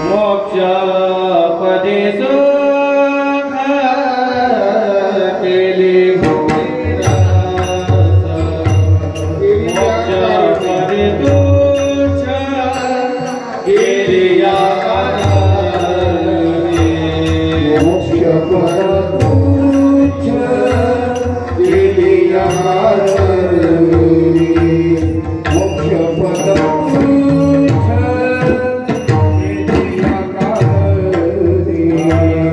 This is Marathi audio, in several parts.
मोक्षपदे सुख केले मोक्षपदे तुच्छ गिरिया Yeah.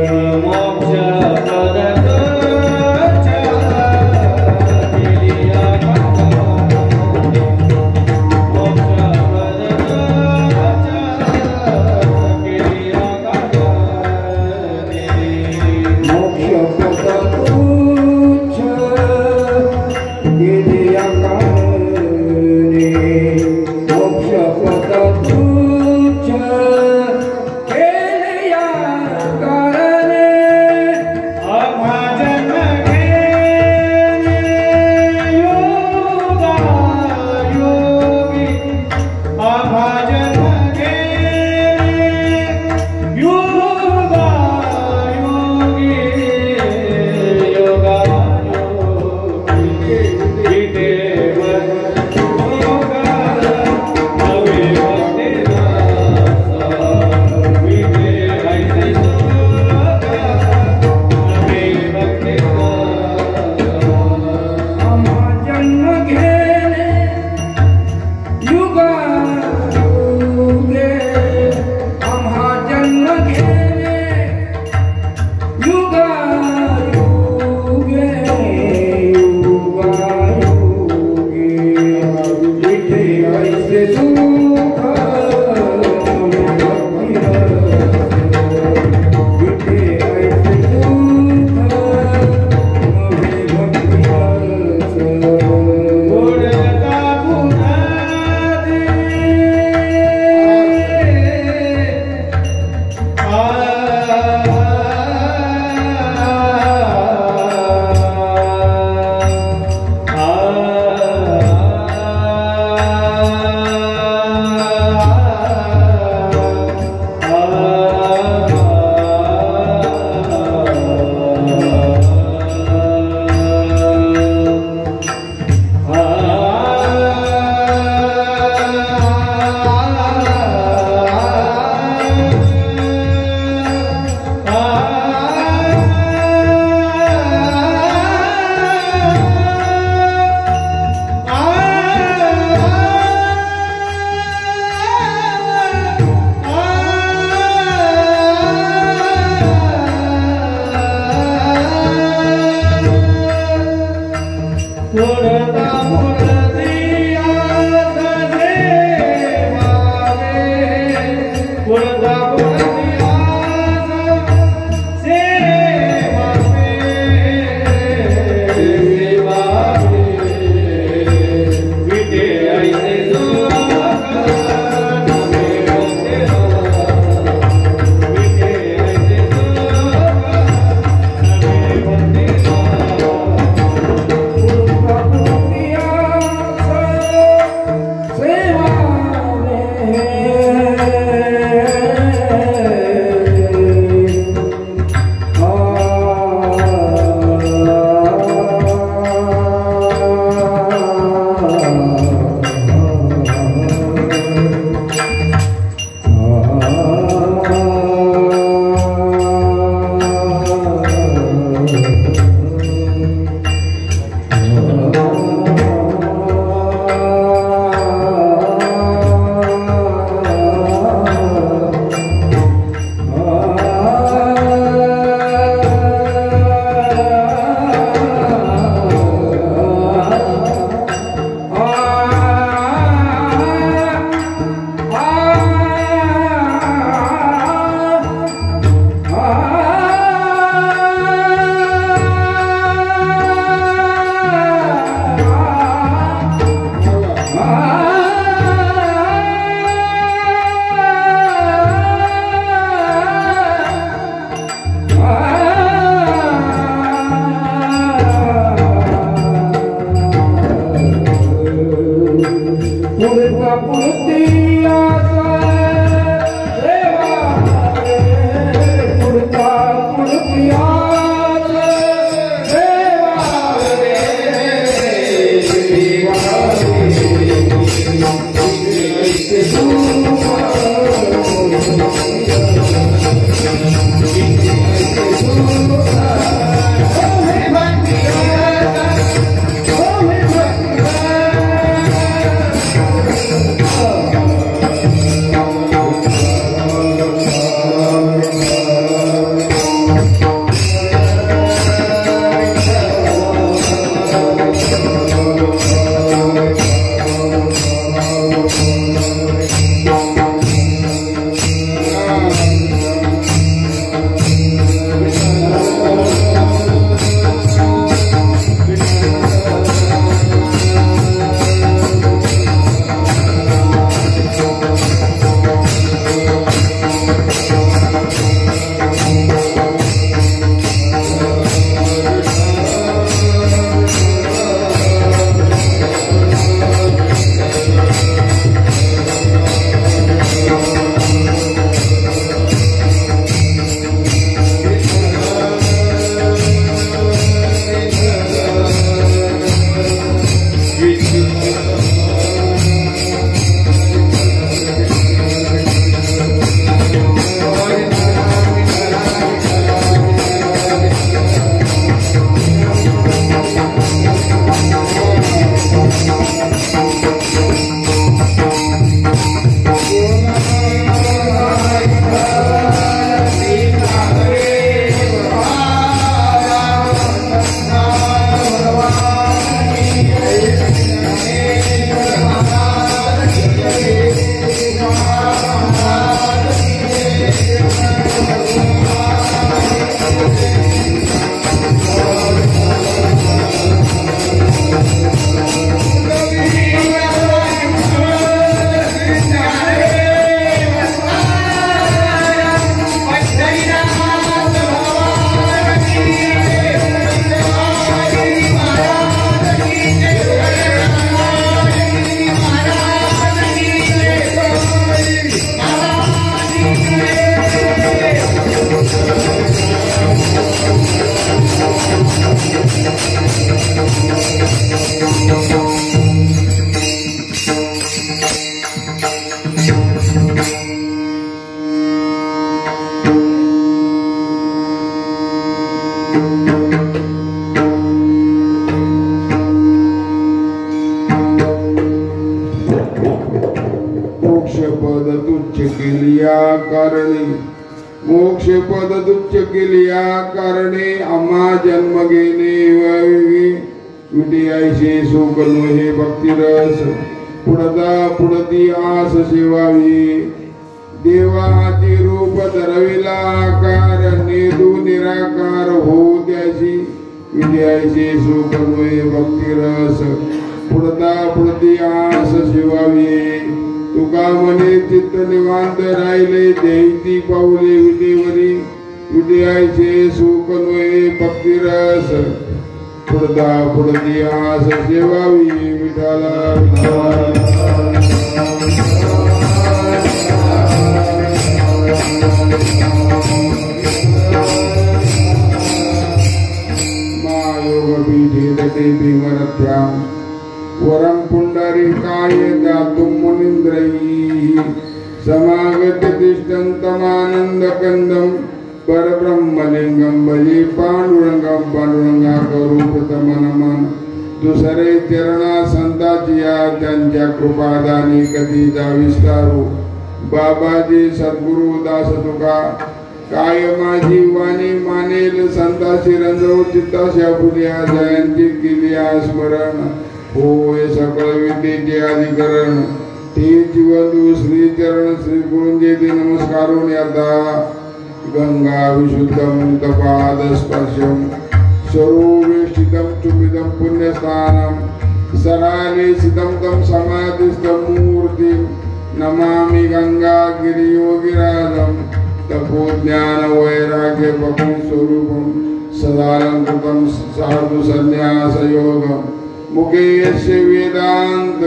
या कारणे मोक्ष पद तुच्छ केली या कारणे आम्हा जन्म घेणे विद्यायचे सुकर्म हे भक्तिरस पुढता पुढती आस सेवावी देवाची रूप धरविला आकार नेदू निराकार हो त्याची विद्यायचे सुकर्म हे भक्तिरस पुढता पुढती आस सेवावी तुका मने चित्त निवांत राहिले देईती पाऊले विदेवरी विद्यायचे सुकर्म भक्तिरस पुढता पुढती आस सेवावी विठाला भीमरथ्याम वरम पुंडरीकाय दातुं मुनीन्द्रैः समागत तिष्ठन्तमानन्दकन्दं परब्रह्मलिंगं भजे पांडुरंगं पांडुरंगाकरूपतमनमन दुसरे चरणा संताची या त्यांच्या कृपादानी कधीचा विस्तारू बाबाजी सद्गुरु दास तुका काय माझी वाणी मानेल संताची रंजव चित्ताशा फुल्या जयंती केली स्मरण होय सकळ विद्येचे अधिकरण ते जीवदू श्री चरण श्री गुरुंजे नमस्कारून याता गंगा विशुद्धम तपाद स्पर्शम स्वरूपेष्टितम चुपिदम पुण्यस्थानम सराले सिद्धम तम समाधिस्थम मूर्तिम नमामि गंगा गिरियोगिराजम तपो ज्ञान वैराग्य बहू स्वरूपम सदालंकृतम साधु संन्यास योगम मुखे यस्य वेदांत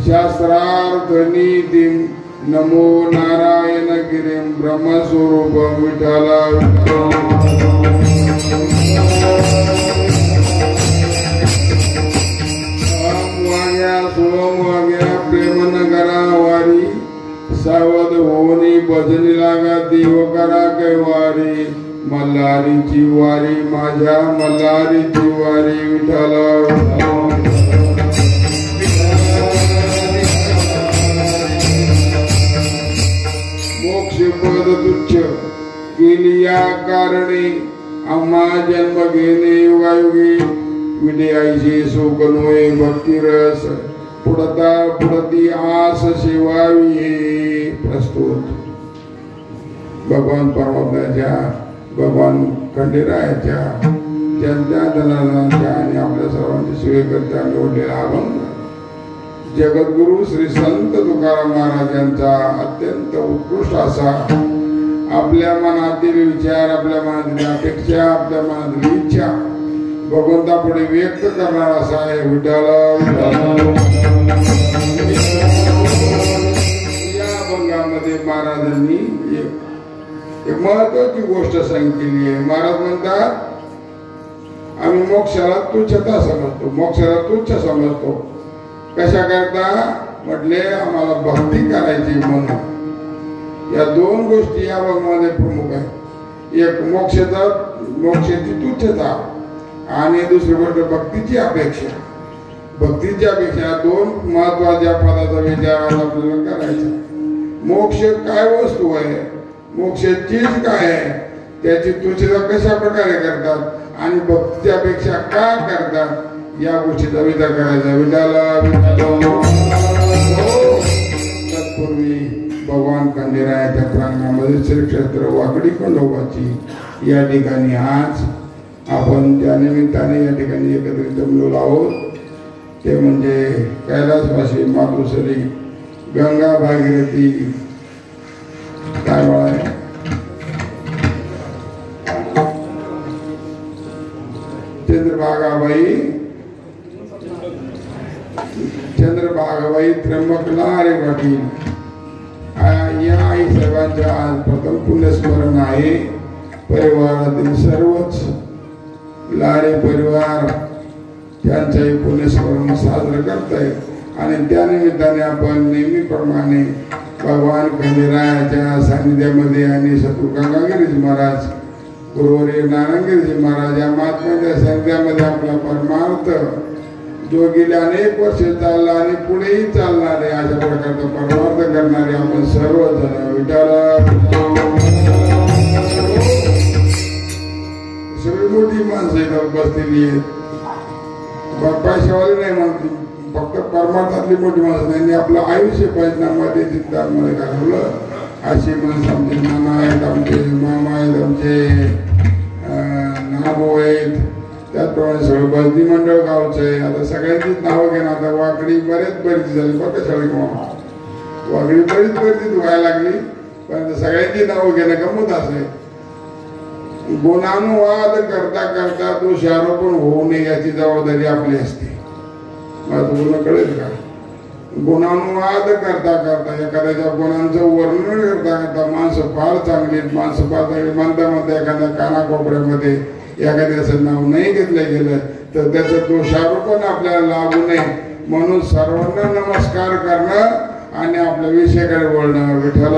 शास्त्रार्थ नीतिम नमो नारायण गिरिम ब्रह्म स्वरूपम विठ्ठला सोम वाग्या प्रेम नगरा वारी सावध होनी भजनी लागा देव करा कैवारी मल्हारीची वारी माझ्या मल्हारीची वारी विठ्ठला मोक्ष पद तुच्छ केली या कारणे आम्हा जन्म घेणे युगायुगी विद्यायचे सुकर्मय भक्तिरस पुढता पुढती आस सेवावी प्रस्तुत भगवान परमात्म्याच्या भगवान खंडेरायाच्या जनता दलालांच्या आणि आपल्या सर्वांची सेवेकरता निवडलेला अभंग जगद्गुरु श्री संत तुकाराम महाराजांचा अत्यंत उत्कृष्ट असा आपल्या मनातील विचार आपल्या मनातील अपेक्षा आपल्या मनातील इच्छा भगवंता पुढे व्यक्त करणार असा आहे विठ्ठला या अभंगामध्ये महाराजांनी एक महत्वाची गोष्ट सांगितली आहे. महाराज म्हणतात आम्ही मोक्षाला तुच्छता समजतो मोक्षाला तुच्छ समजतो कशा करता म्हटले आम्हाला भक्ती करायची म्हणून या दोन गोष्टी या अभंगामध्ये प्रमुख आहेत. एक मोक्षाची तुच्छता आणि दुसरी गोष्ट भक्तीची अपेक्षा दोन महत्वाच्या पदाचा विचार आपल्याला करायचा. मोक्ष काय वस्तू आहे मोक्ष चीज काय आहे त्याची तुच्छता कशा प्रकारे करतात आणि भक्तीची अपेक्षा का करतात या गोष्टीचा विचार करायचा. तत्पूर्वी भगवान खंडेरायाच्या प्रांगणामध्ये श्री क्षेत्र वाकडी खंडोबाची या ठिकाणी आज आपण त्या निमित्ताने या ठिकाणी एकत्रित जमलेलो आहोत. ते म्हणजे कैलासवासी मातृश्री गंगा भागीरथी काय आहे चंद्रभागाबाई त्र्यंबकलारे पाटील या आई सर्वांच्या आज प्रथम पुण्यस्मरण आहे. परिवारातील सर्वच लारे परिवार त्यांचंही पुण्यस्मरण साजरं करतायत आणि त्या निमित्ताने आपण नेहमीप्रमाणे भगवान खंडेरायाच्या सानिध्यामध्ये आणि सद्गुरू गंगागिरीजी महाराज गुरुवर्य नारायणगिरीजी महाराज या महात्म्याच्या सानिध्यामध्ये आपला परमार्थ जो गेले अनेक वर्ष चालला आणि पुढेही चालणार आहे अशा प्रकारचा परमार्थ करणारे आपण सर्वजण विठाला सगळी मोठी माणसं इथं बसलेली आहेत. पैशावाले नाही म्हणते, फक्त परमार्थातली मोठी माणसं. त्यांनी आपलं आयुष्य पैशामध्ये चिंतामध्ये घालवलं. अशी माणसं आमचे नाना आहेत, आमचे मामा आहेत, आमचे नानाभाऊ आहेत. त्याचप्रमाणे सगळं बसदी मंडळ गावचं आहे. आता सगळ्यांचीच नावं घेणं. आता वाकडी बरीच झाली बघा शाळी किंवा वाकडी बरीच व्हायला लागली. पण सगळ्यांची नावं घेणं गमत असे. गुणानुवाद करता करता दोषारोपण होऊ नये याची जबाबदारी आपली असते. मला तुम्हाला कळेल का? गुणानुवाद करता करता एखाद्याच्या गुणांचं वर्णन करता करता माणसं फार चांगली म्हणता एखाद्या कानाकोपऱ्यामध्ये एखाद्याचं नाव नाही घेतलं गेलं तर त्याचं दोषारोपण आपल्याला लागू नये म्हणून सर्वांना नमस्कार करणं आणि आपल्या विषयाकडे वळणं. विठ्ठल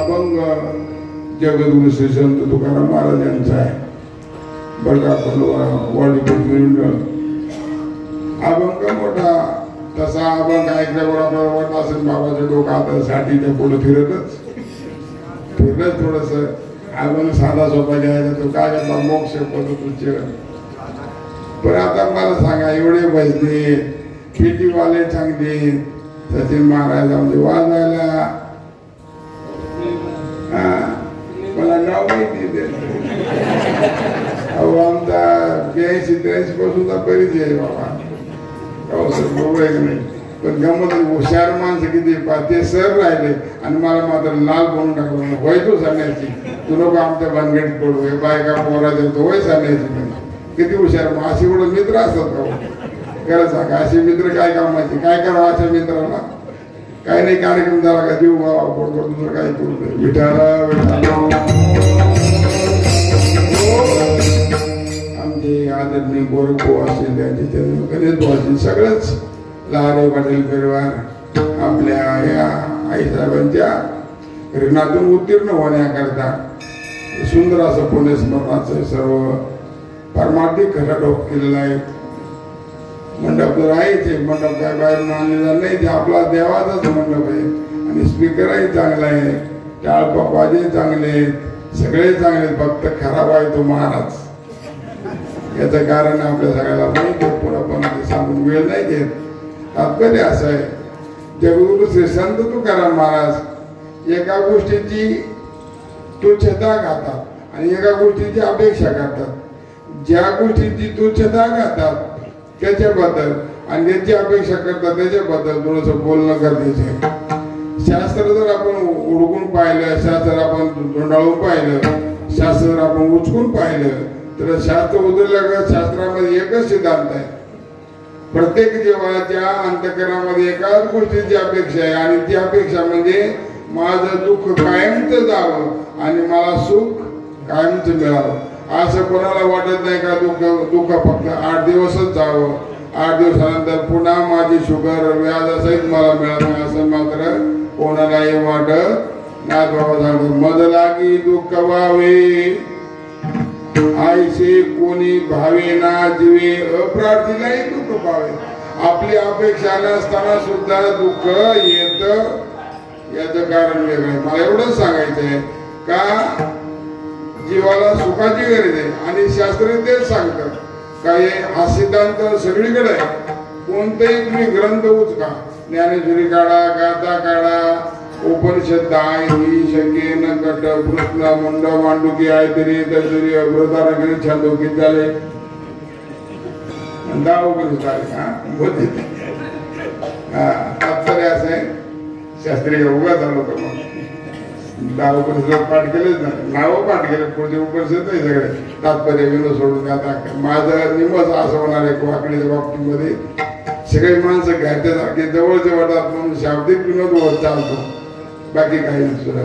अभंग जगद्गुरु श्री संत तुकाराम महाराज यांचा आहे बरं का. आपण अभंग मोठा तसा अभंग ऐकल्यावर आपल्याला वाटत असेल बाबाचं डोकं आता साठीच्या पुढे फिरलंच थोडस. अभंग साधा सोपा घ्यायचा तो काय करता मोक्ष पद्धतीचे. पण आता मला सांगा एवढे भजने पेटीवाले चांगले सचिन महाराज म्हणजे वाजायला मला नाव माहिती अहो आमचा 82-83 पासूनचा परिचय आहे बाबा. नाही पण गमत हुशार माणसं किती ते सर राहिले आणि मला मात्र लाल बनवून टाकलं. होय तू सांगायची तू नको आमच्या भानगडीत पडू हे बायका पोराच्या तो होय सांगायची. किती हुशार अशी एवढं मित्र असतात का? खरं सांगा असे मित्र काय कामाचे? काय करावं अशा मित्राला? काही नाही कार्यक्रम झाला का जीव गावा पडतो दुसरं काय करू. विठाला आमचे आदरणीय गोरखभाऊ असतील त्यांचे गणेश भाऊ असतील सगळंच लहारे पाटील परिवार आपल्या या आईसाहेबांच्या ऋणातून उत्तीर्ण होण्याकरता सुंदर असं पुण्यस्मरणाचं सर्व पारमार्थिक खटाटोप केलेला आहे. मंडप तर आहेच. मंडप काय बाहेरून आणलेला नाही, ते आपला देवाचाच मंडप आहे. आणि स्पीकरही चांगला आहे, टाळपाजे चांगले, सगळे चांगले. फक्त खराब आहे तो महाराज. याचं कारण आपल्या सगळ्याला माहिती आहे. पुन्हा पण सांगून वेळ नाही घेत. तात्पर्य असं आहे जगद्गुरु श्री संत तुकाराम महाराज एका गोष्टीची तुच्छता घातात आणि एका गोष्टीची अपेक्षा करतात. ज्या गोष्टीची तुच्छता घातात त्याच्याबद्दल आणि ज्याची अपेक्षा करतात त्याच्याबद्दल थोडंसं बोलणं गरजेचं आहे. शास्त्र जर आपण उडकून पाहिलं, शास्त्र आपण धोंडाळून पाहिलं, शास्त्र जर आपण उचकून पाहिलं तर शास्त्र उतरल्या शास्त्रामध्ये एकच सिद्धांत आहे. प्रत्येक जीवाच्या अंतःकरणामध्ये एकाच गोष्टीची अपेक्षा आहे आणि ती अपेक्षा म्हणजे माझं दुःख कायमचं जावं आणि मला सुख कायमचं मिळावं. असं कोणाला वाटत नाही का दुःख फक्त 8 दिवसच जावं, 8 दिवसानंतर पुन्हा माझी शुगर व्याजासहित मला मिळालं असं मात्र कोणालाही वाटत नाही. बाबा सांगतो मद लागी दुःख व्हावे आईसे कोणी भावे ना जीवे अप्रार्थीलाही दुःख पावे. आपली अपेक्षा नसताना सुद्धा दुःख येत याचं कारण वेगळं. मला एवढंच सांगायचंय का जीवाला सुखाची गरज आहे आणि शास्त्र तेच सांगतात का हा सिद्धांत सगळीकडे आहे. कोणतेही तुम्ही ग्रंथ उचका, ज्ञानेश्वरी काढा, गाथा काढा, उपनिषद आहे ही शके न कट कृष्ण मंड मांडुकी आहे तरी तरी अमृतारगिरी छंदोकी झाले तात्पर्य असं आहे. शास्त्रीय उभा झालं होतं मग 10 उपनिषद पाठ केलेच ना, नावं पाठ केले पुढचे उपनिषद नाही सगळे. तात्पर्य विनोद सोडून आता माझं निमच असं होणार आहे वाकडीच्या बाबतीमध्ये सगळे माणसं घरच्यासारखे जवळचे वाटतात म्हणून शाब्दिक विनोद वर चालतो, बाकी काही नसतं.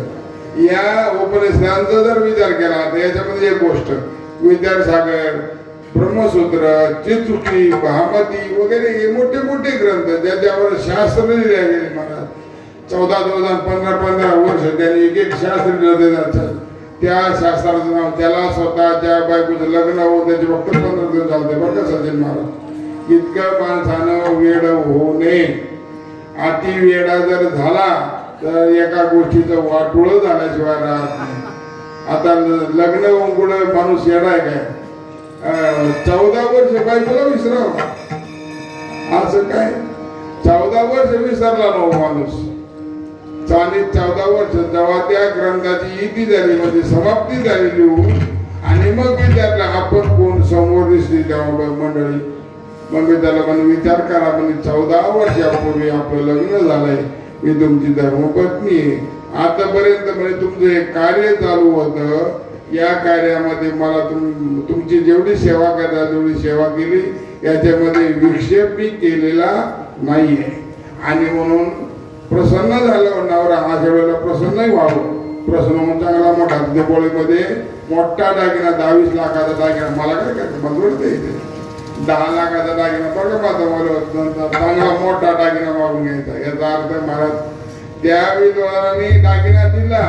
या उपनिषदांचा जर विचार केला तर याच्यामध्ये एक गोष्ट विद्यासागर, ब्रह्मसूत्र, चित्सुकी, भामती वगैरे हे मोठे मोठे ग्रंथ ज्याच्यावर शास्त्र लिहिले गेले. महाराज 14-14, 15-15 वर्ष त्यांनी एक शास्त्र लिहिलं. त्या शास्त्राचं नाव, त्याला स्वतःच्या बायकोचं लग्न होऊन त्याचे फक्त 15 दिवस चालते बरं का सज्जन महाराज. इतकं माणसानं वेड होऊ नये. अति वेडा जर झाला तर एका गोष्टीचं वाटोळ झाल्याशिवाय राहत नाही. आता लग्न होऊन कुठं माणूस येणार आहे काय? 14 वर्ष बायकोला विसरावं असं काय? 14 वर्ष विसरला ना माणूस. 14 वर्ष जेव्हा त्या ग्रंथाची इति झाली म्हणजे समाप्ती झाली लिहून आणि मग विचारला आपण कोण समोर दिसली तेव्हा मंडळी. मग मी त्याला म्हणजे विचार करा म्हणजे 14 वर्षापूर्वी आपलं लग्न झालंय, मी तुमची धर्मपत्नी आहे. आतापर्यंत म्हणजे तुमचं एक कार्य चालू होतं, या कार्यामध्ये मला तुमची जेवढी सेवा करता तेवढी सेवा केली, याच्यामध्ये विक्षेप मी केलेला नाहीये. आणि म्हणून प्रसन्न झालं नवरा. अशा वेळेला प्रसन्नही व्हावं. प्रसन्न म्हणून चांगला मोठा दिपोळीमध्ये मोठा दागिना 22 लाखाचा दागिना मला काय करायचं मजवड द्यायचे. 10 लाखाचा दागिना बघा माझा चांगला मोठा दागिना मागून घ्यायचा. याचा अर्थ महाराज त्या विद्वानाने दागिना दिला.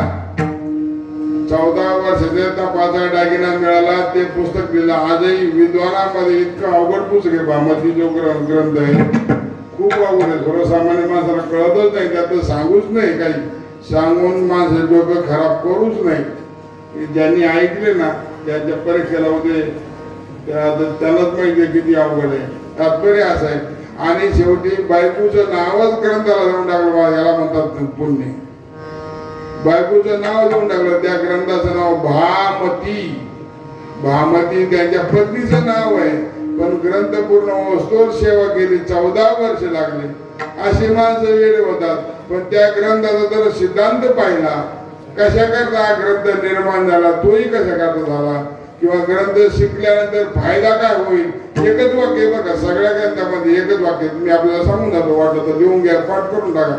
14 वर्षाचा तपाचा दागिना मिळाला. ते पुस्तक दिलं. आजही विद्वानामध्ये इतकं अवघड पुस्तक आहे. भामती जो ग्रंथ आहे खूप अवघड आहे. सर्वसामान्य माणसाला कळतच नाही. त्यात सांगूच नाही काही. सांगून माणसं डोकं खराब करूच नाही. ज्यांनी ऐकले ना त्याच्या परीक्षेला होते त्यालाच माहिती किती अवघड आहे. तात्पर्य असं आहे. आणि शेवटी बायकोचं नावच ग्रंथाला देऊन टाकलं. याला म्हणतात पुण्य. बायकोचं नाव देऊन टाकलं. त्या ग्रंथाचं नाव भामती. भामती त्यांच्या पत्नीचं नाव आहे. पण ग्रंथ पूर्ण वस्तूवर सेवा केली. 14 वर्ष लागले. अशी माणसं वेळ होतात. पण त्या ग्रंथाचा जर सिद्धांत पाहिला, कशा करता हा ग्रंथ निर्माण झाला, तोही कशा करता झाला, किंवा ग्रंथ शिकल्यानंतर फायदा काय होईल, एकच वाक्य बघा सगळ्या ग्रंथामध्ये एकच वाक्य. मी आपल्याला सांगून जातो, वाटलं तर लिहून घ्या, पाठ करून टाका.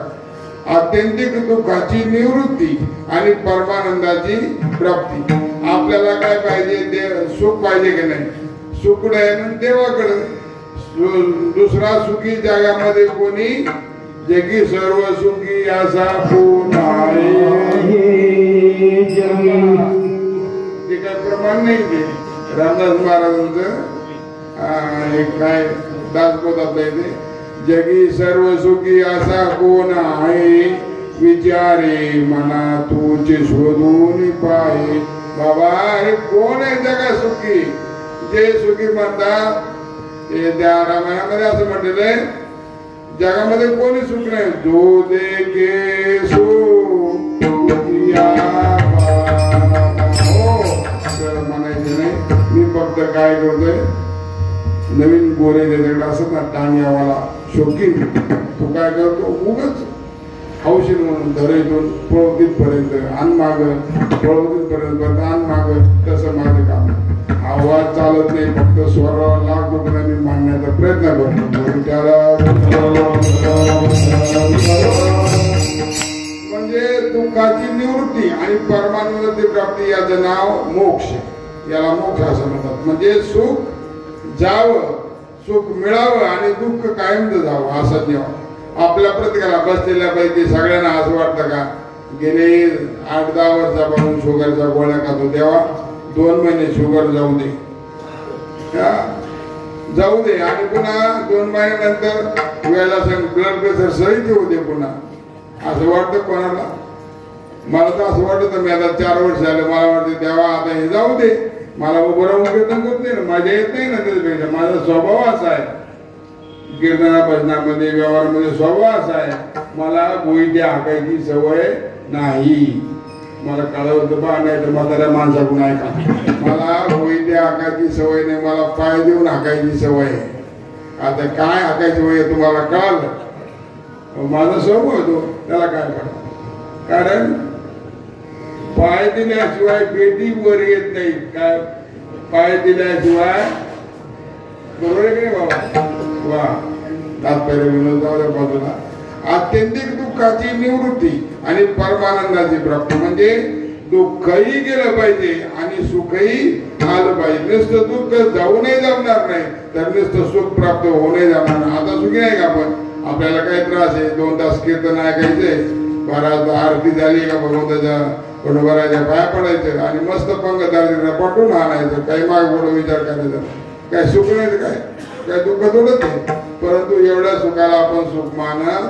आत्यंतिक दुःखाची निवृत्ती आणि परमानंदाची प्राप्ती. आपल्याला काय पाहिजे? ते सुख पाहिजे की नाही? सुख नाही देवाकडे. दुसरा सुखी जगामध्ये कोणी जगी सर्व सुखी असा कोण आहे? ते काय प्रमाण नाही. ते रामदास महाराजांचं एक काय दासबोधात आहे ते, जगी सर्व सुखी असा कोण आहे, विचारे मना तुझे शोधून पाहे. बाबा हे कोण आहे जगा सुखी? जे सुखी म्हणतात ते त्या रामायणामध्ये असं म्हटलेलं आहे, जगामध्ये कोणी सुख नाही. जो देखे सुख म्हणायचे नाही. मी फक्त काय करतोय, नवीन गोरे त्याच्याकडे असत ना टांग्यावाला शौकीन, तो काय करतो उगाच हौशीन म्हणून धरेतून पळवतीत पर्यंत आण माग, पळवतीत पर्यंत आण माग. तसं माझं काम. आवाज चालत नाही, फक्त स्वरावर लाख रुपये मी मांडण्याचा प्रयत्न करतो. त्याला म्हणजे दुःखाची निवृत्ती आणि परमानंदाची प्राप्ती. याचं नाव मोक्ष. याला मोक्ष असं म्हणतात. म्हणजे सुख जावं, सुख मिळावं आणि दुःख कायमचं जावं असं जेव्हा. आपल्या प्रत्येकाला बसलेल्या पैकी सगळ्यांना असं वाटतं का गेले 8-10 वर्षापासून शुगरच्या गोळ्या खातो, तेव्हा 2 महिने शुगर जाऊ दे, जाऊ दे, आणि पुन्हा 2 महिन्यानंतर वेळेला ब्लड प्रेशर सहित येऊ दे पुन्हा. असं वाटतं कोणाला? मला तर असं वाटतं. मी आता 4 वर्ष झाले, मला वाटतं तेव्हा आता हे जाऊ दे, मला उभं राहून कीर्तन करत नाही ना, मजा येत नाही ना. त्याच्यापेक्षा माझा स्वभाव असा आहे, कीर्तना भजनामध्ये व्यवहारामध्ये स्वभाव असा आहे, मला गोईट्या हाकायची सवय नाही. मला कळवतं बा, नाही तर म्हाताऱ्या माणसाकडून ऐका, मला गोईट्या हाकायची सवय नाही, मला पाय देऊन हाकायची सवय आहे. आता काय हाकायची सवय तुम्हाला कळालं? माझा स्वभाव होतो, त्याला काय कळतं? कारण पाय दिल्याशिवाय बेटी वर येत नाही. काय पाय दिल्याशिवाय, बरोबर आहे की नाही बाबा? वा, तात्पर्य विनोद जाऊ द्या बाजूला. आत्यंतिक दुःखाची निवृत्ती आणि परमानंदाची प्राप्ती. म्हणजे दुःखही गेलं पाहिजे आणि सुखही आलं पाहिजे. नुसतं दुःख जाऊनही जमणार नाही, तर नुसतं सुख प्राप्त होऊनही जमणार नाही. आता सुखी नाही का आपण? आपल्याला काही त्रास आहे, 2 तास कीर्तन ऐकायचंय, 12 आरती झाली का भगवंताच्या कोणोबराच्या पाया पडायचं आणि मस्त पंगतदारीला पटून आणायचं. काही माग पुढे विचार करायचा, काय सुख नाही, काय दुःख थोडंच आहे. परंतु एवढ्या सुखाला आपण सुख मानत,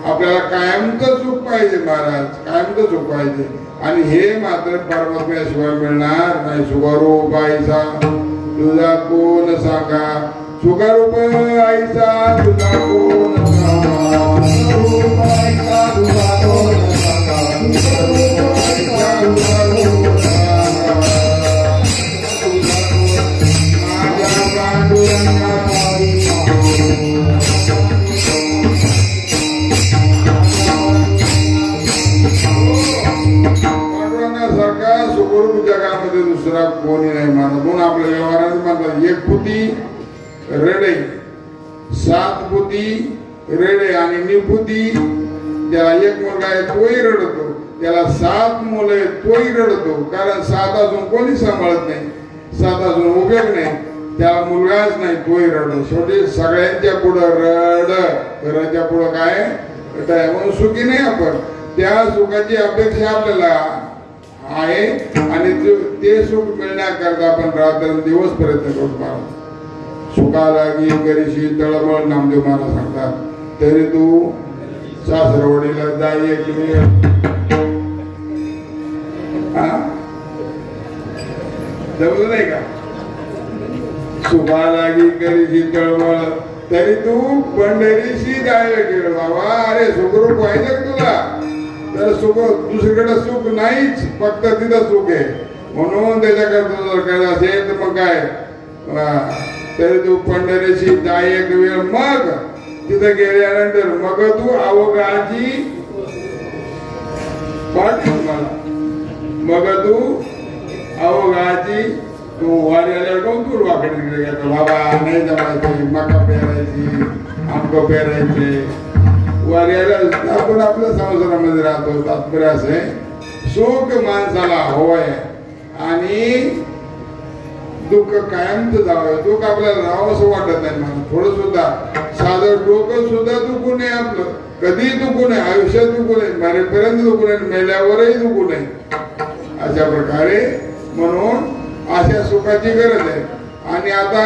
आपल्याला कायमचं सुख पाहिजे महाराज, कायमचं सुख पाहिजे. आणि हे मात्र परमात्म्याशिवाय मिळणार नाही. सुखरूप आईसा तुझा कोण सांगा, सुखरूप आईसा तुझा कोण सांगा, सुखरूप आईसा तुझा कोण सांगा, सुखरूप आईसा तुझा कोण सांगा, माझ्या पांडुरंगा सारखा सुखरूप जगामध्ये दुसरा कोणी नाही मानत. म्हणून आपल्या व्यवहारात म्हणतात एक पुती रेडे, सात पुती रेडे आणि निपुती. ज्याला एक मुलगा आहे तोही रडतो, त्याला 7 मुलं आहेत तोही रडतो. कारण 7 अजून कोणी सांभाळत नाही, 7 अजून उपयोग नाही, त्याला मुलगाच नाही तोही रडतो. शेवटी सगळ्यांच्या पुढं रड, घराच्या पुढं काय म्हणून सुखी नाही आपण. त्या सुखाची अपेक्षा आपल्याला आहे आणि ते सुख मिळण्याकरता आपण रात्रंदिवस प्रयत्न करतो. सुखालागी करीशी तळमळ नामदेव महाराज सांगतात. तरी तू सासरवडीला जाई एक वेळ, जमलं नाही का? सुखालागी करीशी तळमळ तरी तू पंढरीशी जायला गेलो बाबा. अरे सुखरूप व्हायचं तुला तर सुख दुसरीकडे सुख नाहीच, फक्त तिथं सुख आहे. म्हणून त्याच्याकरता जर काय असेल तर मग काय, तरी तू पंढरीशी जाय एक वेळ. मग तिथं गेल्यानंतर मग तू अवघाची पाठी मला, मग तू अवघाची तू वाऱ्याला डोंतूर वाकडे तिकडे गेला बाबा. नाही जमायची, मका पेरायची, आंब पेरायचे, वाऱ्याला आपण आपल्या संसारामध्ये राहतो. तात्पर्य असे सुख माणसाला हवंय आणि दुःख कायमच जावं. दुःख आपल्याला राहावं असं वाटत नाही. मला थोडं सुद्धा साधं डोकं सुद्धा दुखू नये, आपलं कधी दुखू नये, आयुष्यात दुखू नये, मरेपर्यंत दुखू नये, मेल्यावरही दुखू नये. अशा प्रकारे म्हणून अशा सुखाची गरज आहे. आणि आता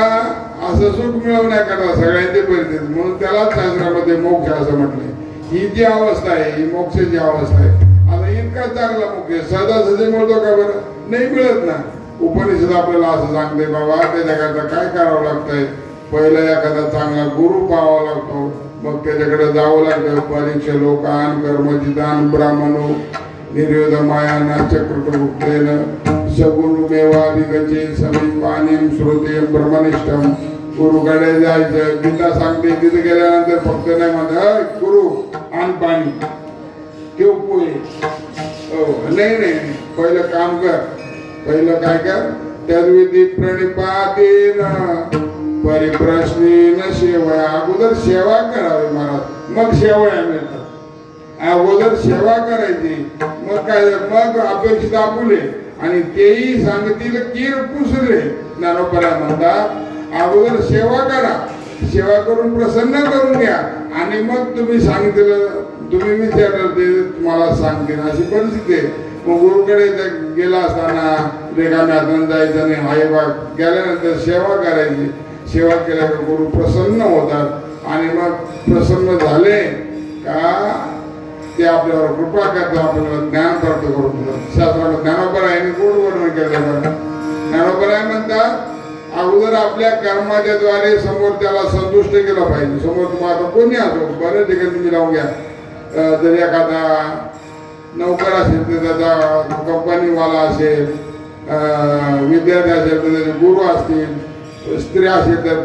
असं सुख मिळवण्याकरता सगळ्यांची परिस्थिती, म्हणून त्यालाच शास्त्रामध्ये मोक्ष असं म्हटलंय. ही जी अवस्था आहे ही मोक्षाची अवस्था आहे. आता इतका चांगला मोक्ष सहजासहजी मिळतो का बरं? नाही मिळत ना. उपनिषद आपल्याला असं सांगते बाबा त्याच्याकरता काय करावं लागतंय. पहिला एखादा चांगला गुरु पाहावा लागतो, मग त्याच्याकडे जावं लागतं. परीक्षा लोकान कर्मजितान ब्राह्मणो निर्योध मायाना चक्रटुक्तेन सगुणमेवा विगचे समीपानीम श्रोतेय ब्रह्मनिष्ठम. गुरुकडे जायचं, गीता सांगते. तिथे गेल्यानंतर फक्त नाही म्हणत गुरु आण पाणी ठेव पोहे, नाही नाही, पहिलं काम कर. पहिलं काय कर, तद्विधी प्रणिपातेन परिप्रश्नेन सेवा. अगोदर सेवा करावी महाराज, मग सेवा मिळतात. अगोदर सेवा करायची, मग काय, मग अपेक्षित आपुले. आणि तेही सांगतील कीर पुसले. ज्ञानोबा म्हणतात अगोदर सेवा करा, सेवा करून प्रसन्न करून घ्या आणि मग तुम्ही सांगितलं, तुम्ही विचारलं ते तुम्हाला सांगतील. अशी परिस्थिती आहे. मग गुरुकडे गेला असताना रेखाने हाताने जायचं नाही. आई बा गेल्यानंतर सेवा करायची. सेवा केल्यावर गुरु प्रसन्न होतात आणि मग प्रसन्न झाले का ते आपल्यावर कृपा करतात, आपल्याला ज्ञान प्राप्त करून देतात. शास्त्रामध्ये ज्ञानोबा यांनी गोड वर्णन केलं. ज्ञानोबा म्हणतात अगोदर आपल्या कर्माच्या द्वारे समोर त्याला संतुष्ट केलं पाहिजे. समोर तुम्हाला आता कोणी असो, बऱ्याच ठिकाणी तुम्ही लावून घ्या. जर एखादा नोकर असेल तर त्याचा कंपनीवाला असेल, विद्यार्थी असेल तर त्याचे गुरु असतील, स्त्री असेल तर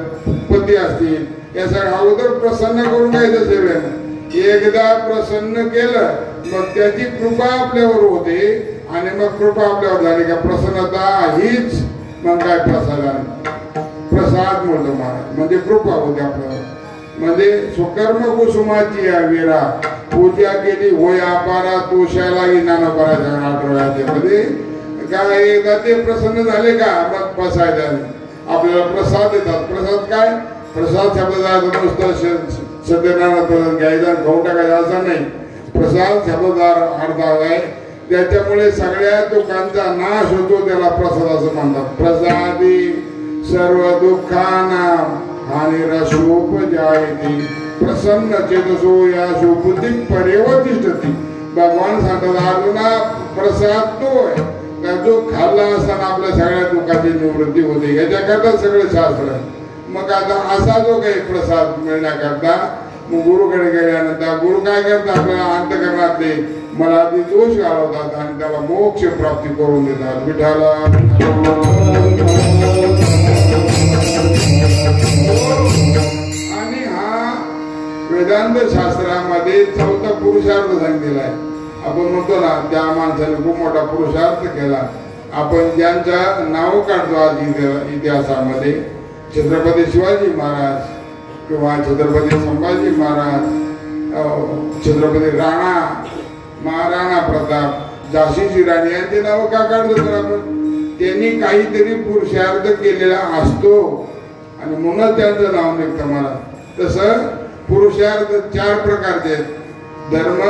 पती असतील, या सगळ्या अगोदर प्रसन्न करून घ्यायचं सेवेनं. एकदा प्रसन्न केलं मग त्याची कृपा आपल्यावर होते आणि मग कृपा आपल्यावर झाली का प्रसन्नता हीच मग काय प्रसाद म्हणतो महाराज. म्हणजे कृपा होते आपल्यावर. म्हणजे सुकर्म कुसुमाची वीरा पूजा केली होय अपारा तुषाला ज्ञानोबाच्या आठवड्यामध्ये काय एकदा ते प्रसन्न झाले का मग प्रसाद झाले. आपल्याला प्रसाद देतात. प्रसाद काय? प्रसाद शब्दाचा नुसतं सत्यनारायण घ्यायचा खाऊन टाकायचा असा नाही. प्रसाद शब्दाचा अर्थ आहे त्याच्यामुळे सगळ्या दुःखांचा नाश होतो, त्याला प्रसाद असं म्हणतात. प्रसादी सर्व दुःखाना हानिरसोपजायते प्रसन्न चेतसो या सुबुद्धी पर्यवतिष्ठती. भगवान सांगतात अर्जुना प्रसाद तो आहे का जो खाल्ला असताना आपल्या सगळ्या दुःखाची निवृत्ती होते. याच्याकरता सगळं शास्त्र आहे. मग आता असा जो काही प्रसाद मिळण्याकरता मग गुरुकडे गेल्यानंतर गुरु काय करतात, आपल्याला अंतःकरणातले मनातील दोष घालवतात आणि त्याला मोक्ष प्राप्ती करून देतात. विठाला आणि हा वेदांत शास्त्रामध्ये चौथा पुरुषार्थ सांगितलेला आहे. आपण म्हणतो ना त्या माणसाने खूप मोठा पुरुषार्थ केला. आपण ज्यांचं नाव काढतो आज इतिहासामध्ये छत्रपती शिवाजी महाराज किंवा छत्रपती संभाजी महाराज, छत्रपती राणा, महाराणा प्रताप, झाशीची राणी यांची नावं का काढतो तर आपण त्यांनी काहीतरी पुरुषार्थ केलेला असतो आणि म्हणून त्यांचं नाव निघतं. मला तसं पुरुषार्थ 4 प्रकारचे आहेत. धर्म,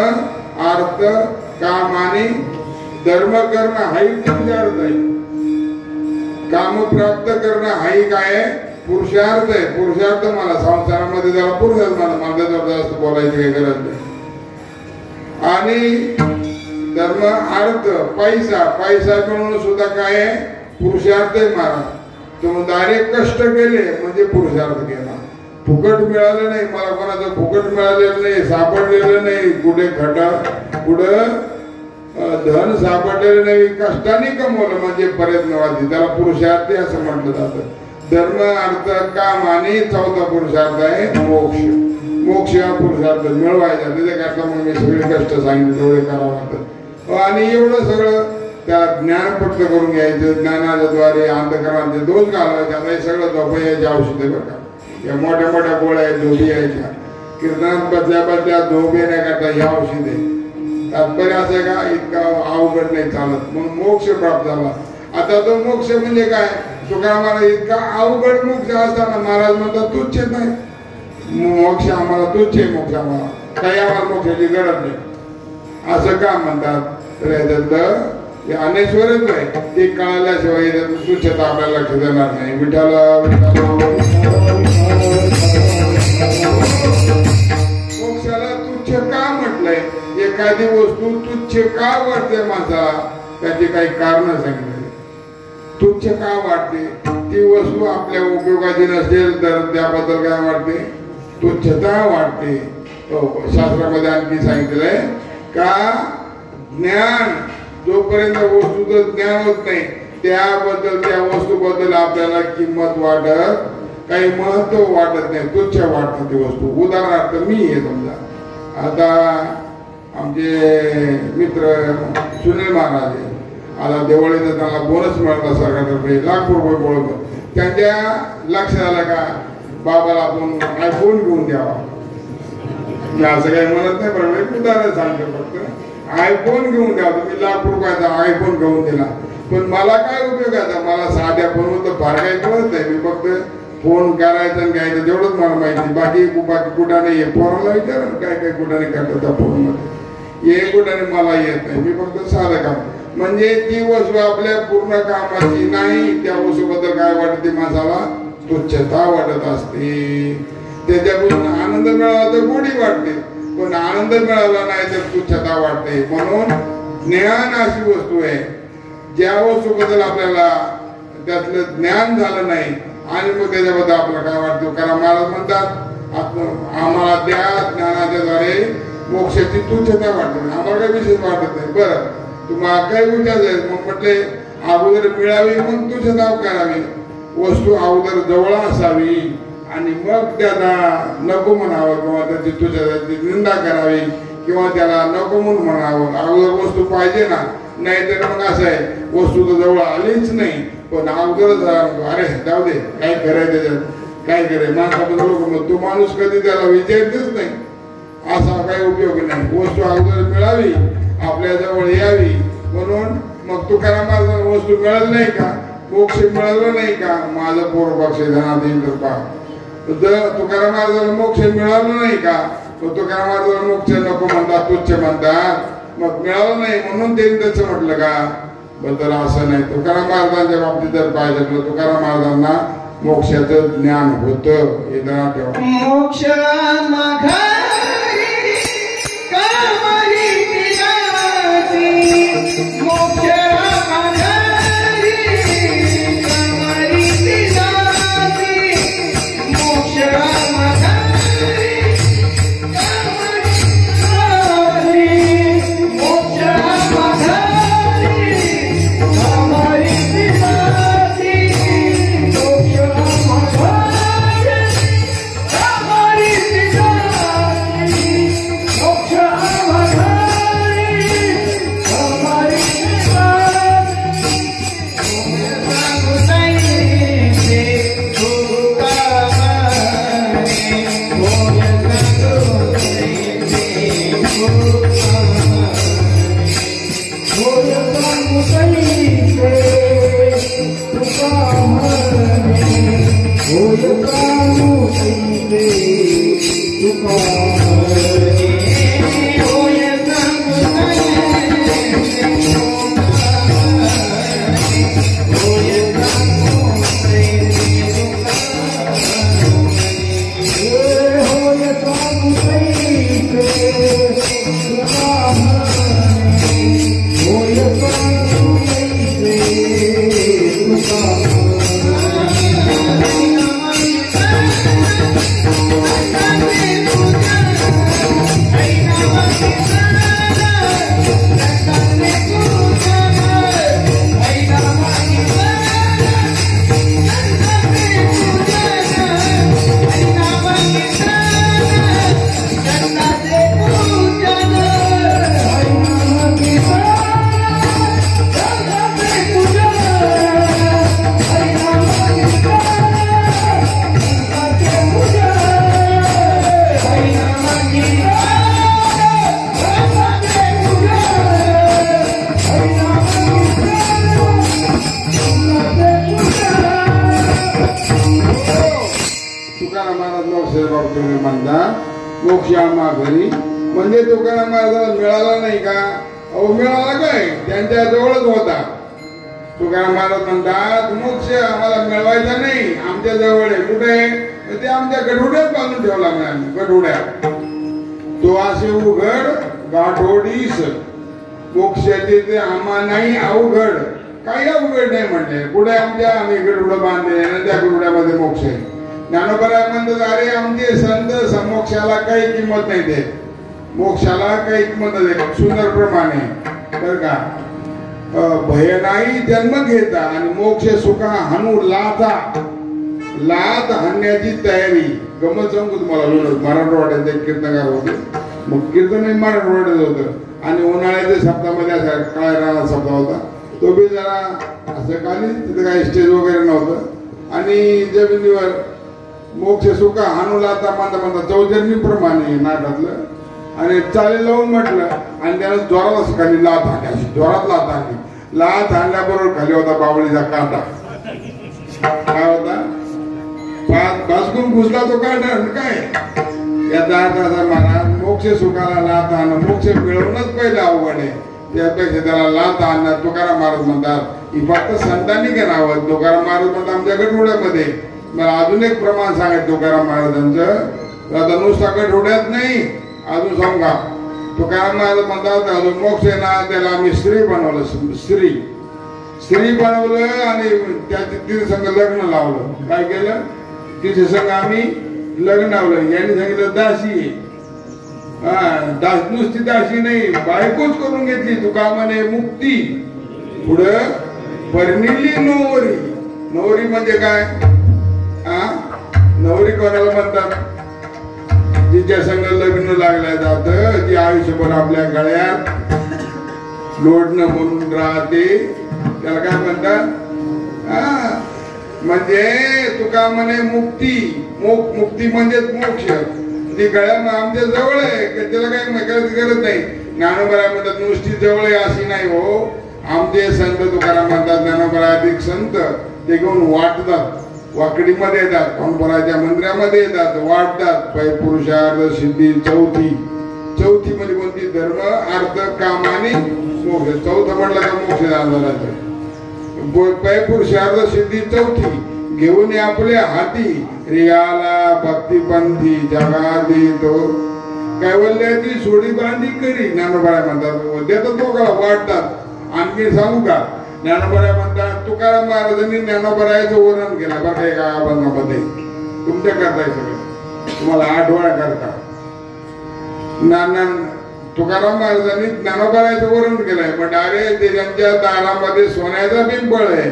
अर्थ, काम आणि धर्म करणं हाही पुरुषार्थ आहे. काम प्राप्त करणं हाही काय आहे, पुरुषार्थ आहे. पुरुषार्थ मला संसारामध्ये त्याला पुरुषार्थ मला त्याच्यावर जास्त बोलायची काही गरज नाही. आणि धर्म, अर्थ, पैसा मिळवणं सुद्धा काय आहे, पुरुषार्थ आहे. महाराज तुम्ही डायरेक्ट कष्ट केले म्हणजे पुरुषार्थ केला. फुकट मिळालं नाही, मला कोणाचं फुकट मिळालेलं नाही, सापडलेलं नाही. कुठे कुठं धन सापडलेलं नाही, कष्टाने कमवलं म्हणजे प्रयत्नवादी, त्याला पुरुषार्थी असं म्हटलं जातं. धर्म, अर्थ, काम आणि चौथा पुरुषार्थ आहे मोक्ष. मोक्ष हा पुरुषार्थ मिळवायचा. त्याच्याकरता मग मी सगळे कष्ट सांगितले तेवढे करावं लागतं. आणि एवढं सगळं त्या ज्ञान फक्त करून घ्यायचं, ज्ञानाच्या द्वारे अंतःकरणाचे दोष घालवायचे. आता हे सगळं झोपायचे औषध आहे बरं का. या मोठ्या मोठ्या गोळ्या आहेत, झोपी यायच्या. कीर्तनात बसल्या झोप येण्याकरता हे औषध आहे. तात्पर्य असं आहे का इतका अवघड नाही चालत, म्हणून मोक्ष प्राप्त झाला. आता तो मोक्ष म्हणजे काय, तुकाराम महाराज इतका अवघड मोक्ष असताना महाराज म्हणतात तुच्छ नाही मोक्ष, आम्हाला तुच्छ आहे मोक्ष, आम्हाला काही आम्हाला मोक्षाची गरज नाही असं का म्हणतात. तर याच्यातलं अनेश्वरच आहे ते कळाल्याशिवाय तुच्छता आपल्याला लक्ष देणार नाही. विठाला मोक्षाला तुच्छ का म्हटलंय, एखादी वस्तू तुच्छ का वाटते माणसाला, त्याची काही कारण सांगितले. तुच्छ का वाटते, ती वस्तू आपल्या उपयोगाची नसेल तर त्याबद्दल काय वाटते, तुच्छता वाटते. शास्त्रामध्ये आणखी सांगितलंय का ज्ञान जोपर्यंत वस्तूचं ज्ञान होत नाही त्याबद्दल त्या वस्तूबद्दल आपल्याला किंमत वाटत, काही महत्व वाटत नाही, तुच्छ वाटत ती वस्तू. उदाहरणार्थ मी हे समजा आता आमचे मित्र सुनील महाराज आता दिवाळीत त्याला बोनस मिळाला सरकारतर्फे ₹1,00,000 बोलत. त्यांच्या लक्षात आलं का बाबाला आपण आयफोन घेऊन द्यावा. मी असं काही म्हणत नाही, पण उदाहरण सांगतो फक्त आयफोन घेऊन द्यावा. तुम्ही ₹1,00,000 आयफोन घेऊन दिला, पण मला काय उपयोग आहे, मला साध्या फोनवर तर फार काही कळत नाही. मी फक्त फोन करायचं आणि घ्यायचं तेवढंच मला माहिती, बाकी कुठं नाही. पोराला विचार काय काय कुठं नाही करतात त्या फोनमध्ये, हे कुठं मला येत नाही. मी फक्त साधं काम म्हणजे ती वस्तू आपल्या पूर्ण कामाची नाही, त्या वस्तूबद्दल काय वाटते माणसाला, तुच्छता वाटत असते. त्याच्यापासून आनंद मिळाला तर गोडी वाटते, पण आनंद मिळाला नाही तर तुच्छता वाटते. म्हणून ज्ञान अशी वस्तू आहे ज्या वस्तूबद्दल आपल्याला त्यातलं ज्ञान झालं नाही आणि मग त्याच्याबद्दल आपल्याला काय वाटतं. कारण महाराज म्हणतात आम्हाला त्या ज्ञानाच्या द्वारे मोक्षाची तुच्छता वाटते, आम्हाला काही विशेष वाटत नाही. बरं तुम्हाला काही विचारायचं मग म्हटले अगोदर मिळावी मग तुच्छता करावी. वस्तू अगोदर जवळ असावी आणि मग त्याला नको म्हणावं किंवा त्याची तुझ्याची निंदा करावी किंवा त्याला नको म्हणून म्हणावं. अगोदर वस्तू पाहिजे ना, नाहीतर मग असं आहे वस्तू तर जवळ आलीच नाही पण अगोदरच अरे जाऊ दे काय करायचं त्याच्यात काय करायचं माणसाबद्दल मग तो माणूस कधी त्याला विचारतेच नाही, असा काही उपयोग नाही. वस्तू अगोदर मिळावी आपल्या जवळ यावी. म्हणून मग तुकाराम महाराजांना वस्तू मिळाली नाही का, मोक्ष मिळालं नाही का, माझं पूर्वपक्ष ध्यानात येईल तर पहा. जर तुकाराम महाराजांना मोक्ष मिळालं नाही का, तुकाराम महाराजांना मोक्ष नको म्हणतात, तुच्छ म्हणतात. मग मिळालं नाही म्हणून त्यांनी त्याचं म्हटलं का बद्दल असं नाही. तुकाराम महाराजांच्या बाबतीत जर पाहिजे तर तुकाराम महाराजांना मोक्षाचं ज्ञान होतं हे जरा ठेवा. मोक्ष माघारी कामरी दिलासी, मोक्ष माघारी कामरी दिलासी, मोक्ष माघारी कामरी दिलासी, मोक्ष माघारी कामरी दिलासी, मोक्ष माघारी कामरी दिलासी, मोक्ष माघारी कामरी मोक्षामा घरी म्हणजे तुकाराम महाराजांना मिळाला नाही का? अहो मिळाला काय, त्यांच्या जवळच होता. तुकाराम महाराज म्हणतात मोक्ष आम्हाला मिळवायचा नाही, आमच्या जवळ आहे. कुठे? ते आमच्या गढुड्यात बांधून ठेवला मिळाला. गढुड्यात तो असे उघड गाठोडीस मोक्षाचे ते आम्हा नाही अवघड, काही अवघड नाही म्हटले. कुठे आमच्या आम्ही गढुडं बांधले आणि त्या गढुड्यामध्ये मोक्ष आहे. ज्ञानोबराय म्हणतात अरे आमचे संत समोक्षाला काही किंमत नाही देत, मोक्षाला काही किंमत नाही देत. सुंदर प्रमाणे बर का, भय नाही जन्म घेता आणि मोक्ष सुखा हानू लाथा, लाथ हाणण्याची तयारी. गमत सांगू तुम्हाला, मराठवाड्यात एक कीर्तनकार होते, मग कीर्तन मराठवाड्यात होतं आणि उन्हाळ्याच्या शब्दामध्ये असा काय राणा शब्द होता, तो बी जरा असं खाली, तिथे काही स्टेज वगैरे नव्हतं आणि जमिनीवर मोक्ष सुखा हानू लाथा म्हणता म्हणता चौजन्मी प्रमाणे नाटातलं आणि चाले लावून म्हटलं आणि त्यानं जोरात असं खाली लाथ हाणली, अशी जोरात लाथ हाणली. लाथ हाणल्याबरोबर खाली होता बावळीचा काटा. काय होता? भासकून घुसला तो काटा. काय याचा अर्थ असा महाराज, मोक्ष सुखाला लाथ आणणं, मोक्ष मिळवणंच पहिलं अवघड आहे, त्यापेक्षा त्याला लाथ आणणं. तुकाराम महाराज म्हणतात ही फक्त संतांनी करावं. तुकाराम महाराज म्हणतात आमच्या गढुड्यामध्ये. मला अजून एक प्रमाण सांगायचं तुकाराम महाराजांचं, आता नुसता गढुड्यात नाही, अजून सांगा. तुकाराम महाराज म्हणतात अजून मोक्ष ना त्याला आम्ही स्त्री बनवलं, स्त्री बनवलं आणि त्याच्या तिथे संघ लग्न लावलं. काय केलं? तिथे संघ आम्ही लग्न लावलं. यांनी सांगितलं दासी, नुसती दासी नाही, बायकोच करून घेतली. तुका म्हणे मुक्ती. पुढं परिणिली नवरी. नवरी म्हणजे काय? नवरी कोणाला म्हणतात? जिच्या संग लग्न लागलं जात, ती आयुष्यभर आपल्या गळ्यात लोडणं म्हणून राहते, त्याला काय म्हणतात? म्हणजे तुका म्हणे मुक्ती. मुक्ती म्हणजे मोक्ष. ती गळ्यात आमच्या जवळ आहे, त्याला काही गरज नाही. ज्ञानोबराय म्हणतात नुसती जवळ आहे अशी नाही हो. आमचे संत तुकाराम म्हणतात ज्ञानोबराय अधिक संत ते घेऊन वाटतात, वाकडीमध्ये येतात, कोणपराच्या मंदिरामध्ये येतात, वाटतात. पुरुषार्थ सिद्धी चौथी चौथी मध्ये कोणती धर्म अर्थ काम आणि मोक्ष. चौथं म्हटलं का मोक्ष झाला. पुरुषार्थ सिद्धी चौथी घेऊन आपल्या हाती रियाला भक्तीपंथी जगा देतो कैवल्याची सोडी बांधी करी. ज्ञानोबा म्हणतात देतात लोकांना वाटतात. आणखी सांगू का ज्ञानोबा म्हणतात तुकाराम महाराजांनी ज्ञानोबराचं वर्णन केलं बरं काय का अभंगामध्ये तुमच्या करताय सगळं तुम्हाला आठवण करता. तुकाराम महाराजांनी ज्ञानोबराचं वर्णन केलंय पण अरे ते त्यांच्या दारामध्ये सोन्याचा पिंपळ आहे.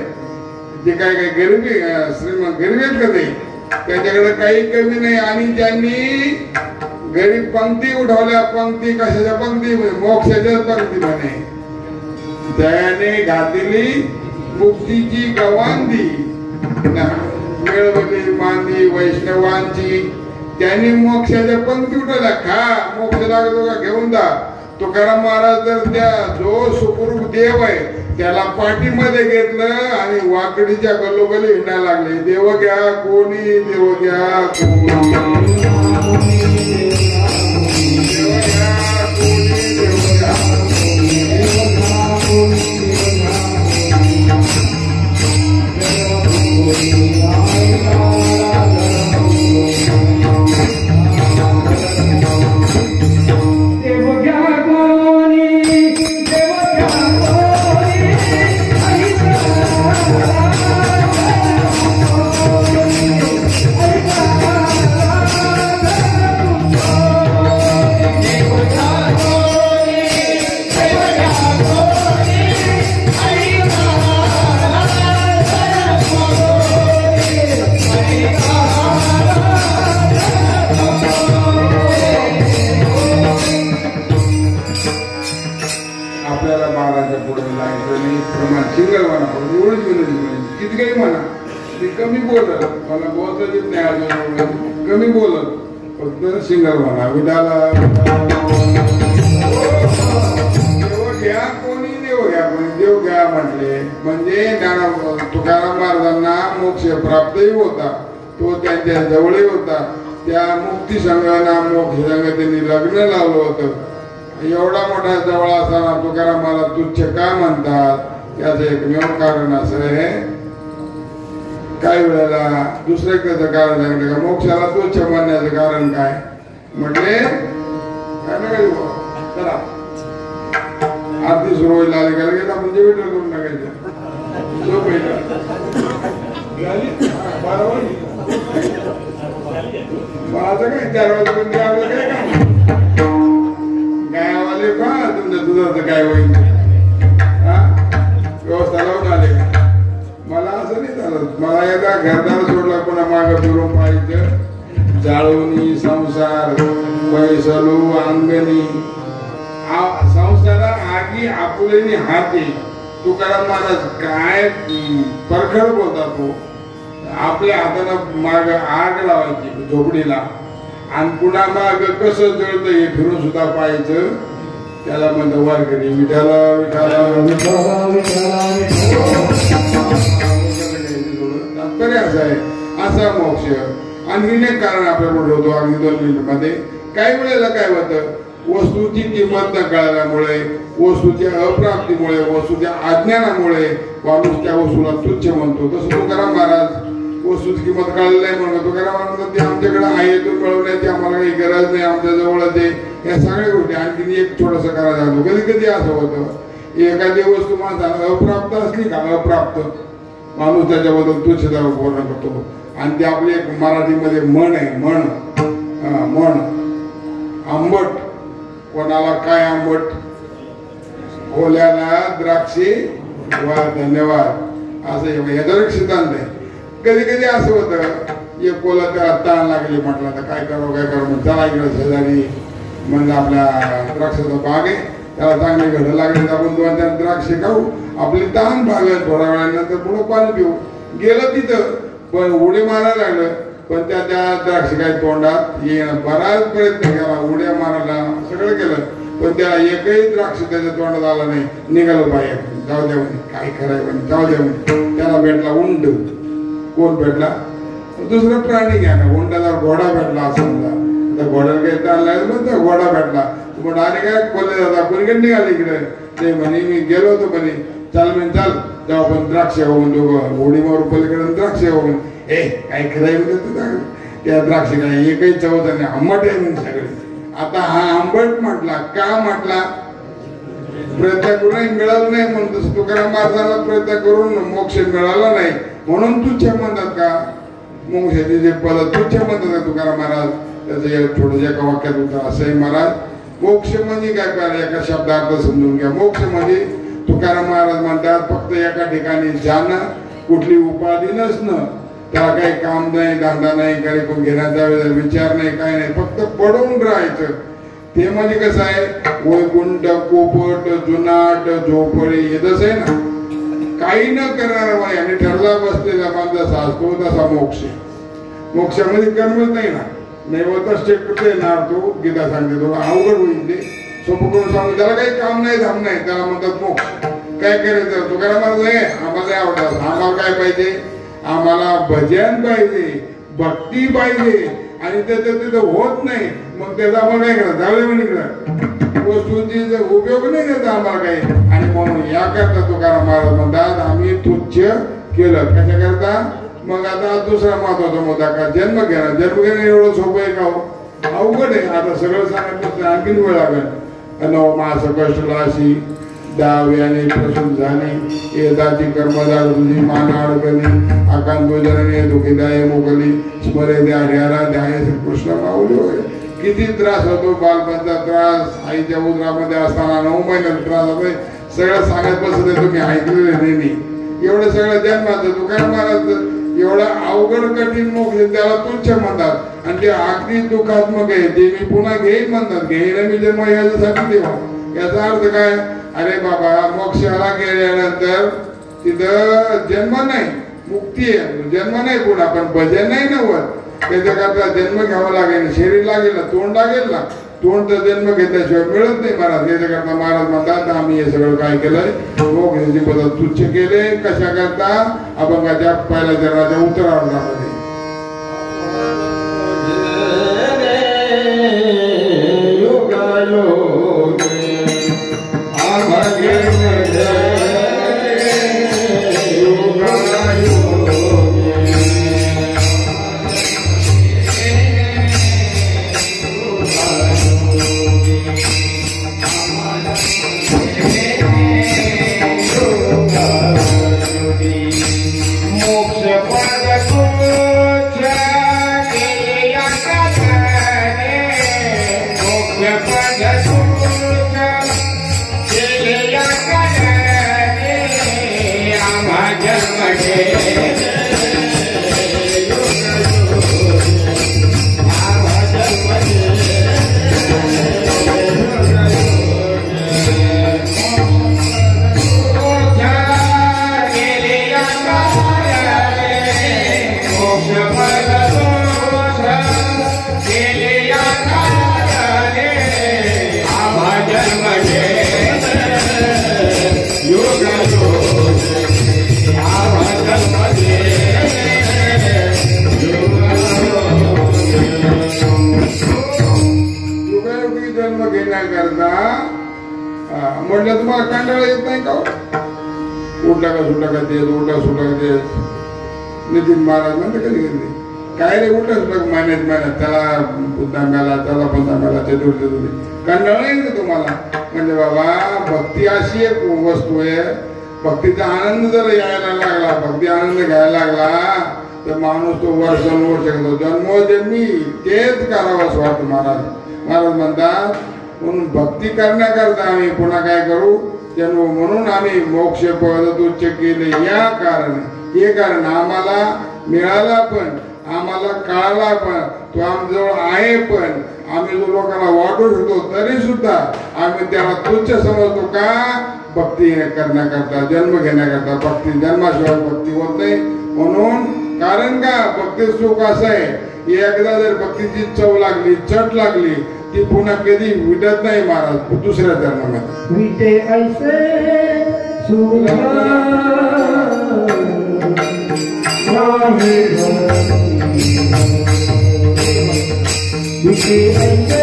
जे काय काय गरिबी श्रीमंत गरीब आहेत का ते त्यांच्याकडे काही कमी नाही. आणि त्यांनी गरीब पंक्ती उठवल्या. पंक्ती कशाच्या पंक्ती मोक्षाच्या पंक्ती म्हणे. त्याने घातली मुक्तीची गवांधी मिळवली मांदी वैष्णवांची. त्यांनी मोक्षाच्या पंक्ती उठवल्या. खा मोक्ष लागतो का घेऊन जा. तुकाराम महाराज तर त्या जो सुखरूप देव आहे त्याला पाठीमध्ये घेतलं आणि वाकडीच्या गल्लोगल्ली हिंडायला लागले. देव घ्या कोणी देव घ्या कमी बोलत फक्त सिंगल म्हणा विडाला देव घ्या कोणी देव घ्या कोणी देव घ्या म्हटले म्हणजे तुकाराम महाराजांना मोक्ष प्राप्तही होता. तो त्यांच्या जवळही होता. त्या मुक्ती संघाना मोक्ष संघ त्यांनी लग्न लावलं होतं. एवढा मोठा जवळ असताना तुकाराम महाराज तुच्छ का म्हणतात याचं एकमेव कारण असं आहे. काही वेळेला दुसरं त्याचं कारण सांगितलं का मोक्षाला तुच्छ म्हणण्याचं कारण काय म्हटले काय नाही चला आरती सुरू होईल आली गेला गेला म्हणजे विठ्ठल करून टाकायचं जो पहिला माझं काय 4 वाजेपर्यंत आपलं काय काम गायावाले पहा तुमच्या दुधाचं काय होईल व्यवस्था लावून आले का. मला असं नाही चालत. मला एकदा घरदार सोडला कोणा मागं फिरून पाहिजे जाळवणी संसार पैसलू अंगणी संसारा आगी आपुलेनी हाती. तुकाराम महाराज काय परखड बोलता तो. आपल्या हातानं माग आग लावायची झोपडीला आणि पुन्हा माग कसं जळतं हे फिरून सुद्धा पाहायचं. त्याला म्हणतो वारकरी विठाला विठाला तात्पर्य असं आहे. असा मोक्ष आणखीन एक कारण आपल्याकडे होतो अगदी 2 मिनिट मध्ये. काही वेळेला काय होतं वस्तूची किंमत न कळल्यामुळे वस्तूच्या अप्राप्तीमुळे वस्तूच्या अज्ञानामुळे माणूस त्या वस्तूला तुच्छ म्हणतो. तसं तुकाराम महाराज वस्तूची किंमत कळली नाही म्हणून तुकाराम महाराज ते आमच्याकडे आहे तो मिळवण्याची आम्हाला काही गरज नाही आमच्या जवळच आहे. या सगळ्या गोष्टी आणखीन एक छोटस करायला जातो. कधी कधी असं होतं एखादी वस्तू माणसाला अप्राप्त असली का अप्राप्त माणूस त्याच्याबद्दल तुच्छता पूर्ण करतो. आणि ते आपली एक मराठीमध्ये म्हण आहे म्हण आंबट कोणाला काय आंबट ओल्याला द्राक्षी वा धन्यवाद असं याचा सिद्धांत आहे. कधी कधी असं होतं एक कोला त्याला ताण लागली म्हटलं तर काय करावं चला इकडे शेजारी म्हणजे आपल्या द्राक्षाचा बाग आहे त्याला चांगले घडं लागले आपण 2-4 द्राक्ष खाऊ आपली ताण भागल थोड्या वेळानंतर पुढं पाणी पिऊ. गेलं तिथं पण उडी मारायला लागलं पण त्या द्राक्ष काही तोंडात येणं बराच प्रयत्न केला उड्या मारायला सगळं केलं पण त्याला एकही द्राक्ष त्याच्या तोंडात आला नाही. निघालं बाहेर जाऊ द्या म्हणे काय करायचं जाऊ द्या म्हणे. त्याला भेटला उंट. कोण भेटला दुसरं प्राणी घ्या ना उंटाला घोडा भेटला समजा घोड्याला काही ताण लागलं तर घोडा भेटला मग डायरेक्ट बोलले दादा कुणीकडे निघाले इकडे ते म्हणे मी गेलो होतो म्हणे चल म्हणे चल तेव्हा आपण द्राक्ष होऊन दोघं होडी मारू पलीकडे द्राक्ष होऊन काय खराय म्हणत त्या द्राक्ष काय एकही चवत नाही आंबट आहे म्हणून सगळे आता हा आंबट म्हटला का म्हटला प्रयत्न करूनही मिळालं नाही म्हणून तसं तुकाराम महाराजांना प्रयत्न करून मोक्ष मिळाला नाही म्हणून तुच्छ म्हणतात का मोक्षाचे जे पद तुच्छ म्हणतात का तुकाराम महाराज त्याचं थोडं एका वाक्यात होतं असंही महाराज मोक्ष म्हणजे काय पाहिजे एका शब्दार्थ समजून घ्या मोक्ष म्हणजे तुकाराम महाराज म्हणतात फक्त एका ठिकाणी जाणं कुठली उपाधी नसणं त्याला काही काम नाही धंदा नाही काही कोण घेण्याचा विचार नाही काही नाही फक्त पडून राहायचं ते म्हणजे कसं आहे वैकुंठ कोपट जुनाट झोपडी हे जसं आहे ना काही न करणारा माय आणि ठरला बसलेला माणसा असतो तसा मोक्ष मोक्षामध्ये कर्मच नाही ना नैवतच करते ना तो गीता सांगते तो अवघड होईल ते सोपं करून सांगतो त्याला काही काम नाही धाम नाही त्याला म्हणतात मोक्ष काय करायचं तुकाराम महाराज आहे आम्हाला आवडतात आम्हाला काय पाहिजे आम्हाला भजन पाहिजे भक्ती पाहिजे आणि त्याचं तिथं होत नाही मग त्याचा आम्हाला काय करा जाऊ म्हणजे वस्तूंची उपयोग नाही त्याचा आम्हाला काही आणि म्हणून याकरता तुकाराम महाराज म्हणतात आम्ही तुच्छ केलं कशा करता मग आता दुसरा महत्वाचा मुद्दा का जन्म घेणं एवढं सोपं आहे का अवघड आहे आता सगळं सांगितलं आणखीन वेळ लागेल नव मास कष्ट राशी दाव्याने प्रसूत झाली येदाची कर्मदार तुझी मान अडकली आकांतोजनाने दुखीदाय मोकली स्मरे द्या हरिहरा ध्याय श्रीकृष्ण माऊली होय किती त्रास होतो बालपणचा त्रास आईच्या उदरामध्ये असताना 9 महिन्याचा त्रास होतोय सगळं सांगत बसत तुम्ही ऐकलेलं नाही एवढं सगळं जन्माचं तुकाराम महाराज एवढा अवघड कठीण मोक्ष त्याला तुच्छ म्हणतात आणि ते अगदी दुःखात्मक आहे ते मी पुन्हा घेईन म्हणतात घेईन मी जन्म याच्यासाठी देवा याचा अर्थ काय अरे बाबा मोक्षाला गेल्यानंतर तिथं जन्म नाही मुक्ती आहे जन्म नाही पुन्हा पण भजन नाही नव्हत त्याच्याकरता जन्म घ्यावा लागेल शरीर लागेल ना तोंड लागेल ना तोंड तर जन्म घेतल्याशिवाय मिळत नाही महाराज त्याच्याकरता महाराज म्हणतात आम्ही हे सगळं काय केलंय मोक्षाची पद्धत तुच्छ केले कशा करता अभंगाच्या पहिल्या जन्माच्या उत्तरार्धामध्ये म्हटलं तुम्हाला कंटाळा येत नाही का उठला का सुटला का ते उलटा सुटला का ते नितीन महाराज म्हणते कधी कधी काय रे उलटा सुटला महिन्यात त्याला बुद्धांगाला त्याला पंचांगाला चतुर्थी कंटाळा नाही ना तुम्हाला म्हणजे बाबा भक्ती अशी एक वस्तू आहे भक्तीचा आनंद जर यायला लागला भक्ती आनंद घ्यायला लागला तर माणूस तो वर्षानुवर्ष करतो जन्मोजन्मी तेच करावं असं वाटतं महाराज म्हणतात म्हणून भक्ती करण्याकरता आम्ही पुन्हा काय करू जन्म म्हणून आम्ही मोक्ष पद तुच्छ केले या कारण हे कारण आम्हाला मिळाला पण आम्हाला कळाला पण तो आमच्याजवळ आहे पण आम्ही जो लोकांना वाटू शकतो तरी सुद्धा आम्ही त्याला तुच्छ समजतो का भक्ती करण्याकरता जन्म घेण्याकरता भक्ती जन्माशिवाय भक्ती होत नाही म्हणून कारण का भक्ती सुख असं आहे एकदा जर भक्तीची चव लागली चट लागली ती पुन्हा कधी विटत नाही महाराज दुसऱ्या जन्मामध्ये विटे ऐसे विटे ऐसे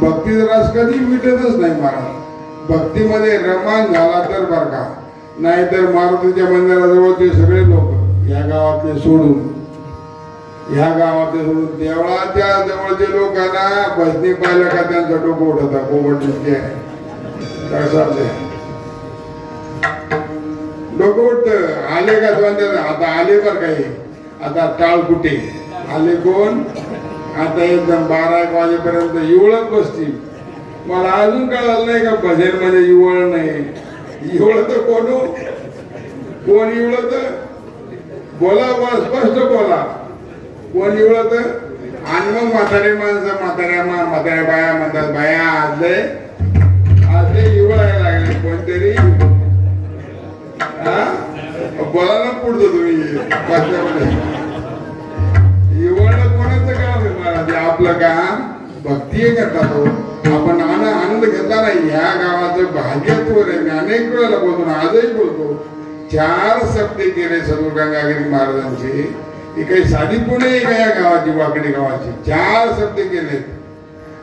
भक्तिरस कधी मिटतच नाही महाराज. भक्तीमध्ये रमान झाला तर बर का, नाहीतर मारुतीच्या मंदिराजवळ ते सगळे लोक या गावातले सोडून देवळाच्या जवळचे लोक ना भजनी पाहिलं का त्यांचं डोकं उठत कोबट डोकं उठत. आले का दोन आता आले बर काही, आता टाळ कुठे आले कोण, आता एकदम 12-1 वाजेपर्यंत इवळत बसतील. मला अजून कळलं नाही का भजन मध्ये इवळ नाही. इवळत कोण इवळत बोला, स्पष्ट बोला कोण इवळत. आणि मग म्हातारे माणसं म्हाताऱ्या बाया म्हणतात, बाया आज इवळायला लागले कोणतरी. बोला ना पुढचं तुम्ही भाषणामध्ये. इवळलं कोणाचं काम आहे महाराज, आपलं काम भक्ती करतात हो. आपण आनंद घेतला नाही. ह्या गावाचं भाग्यत्व रे. मी अनेक वेळेला बोलतो, आजही बोलतो. 4 सप्ते केले सद्गुरू गंगागिरी महाराजांची. ही काही साधी पुणे का या गावाची, वाकडी गावाची 4 सप्ते केले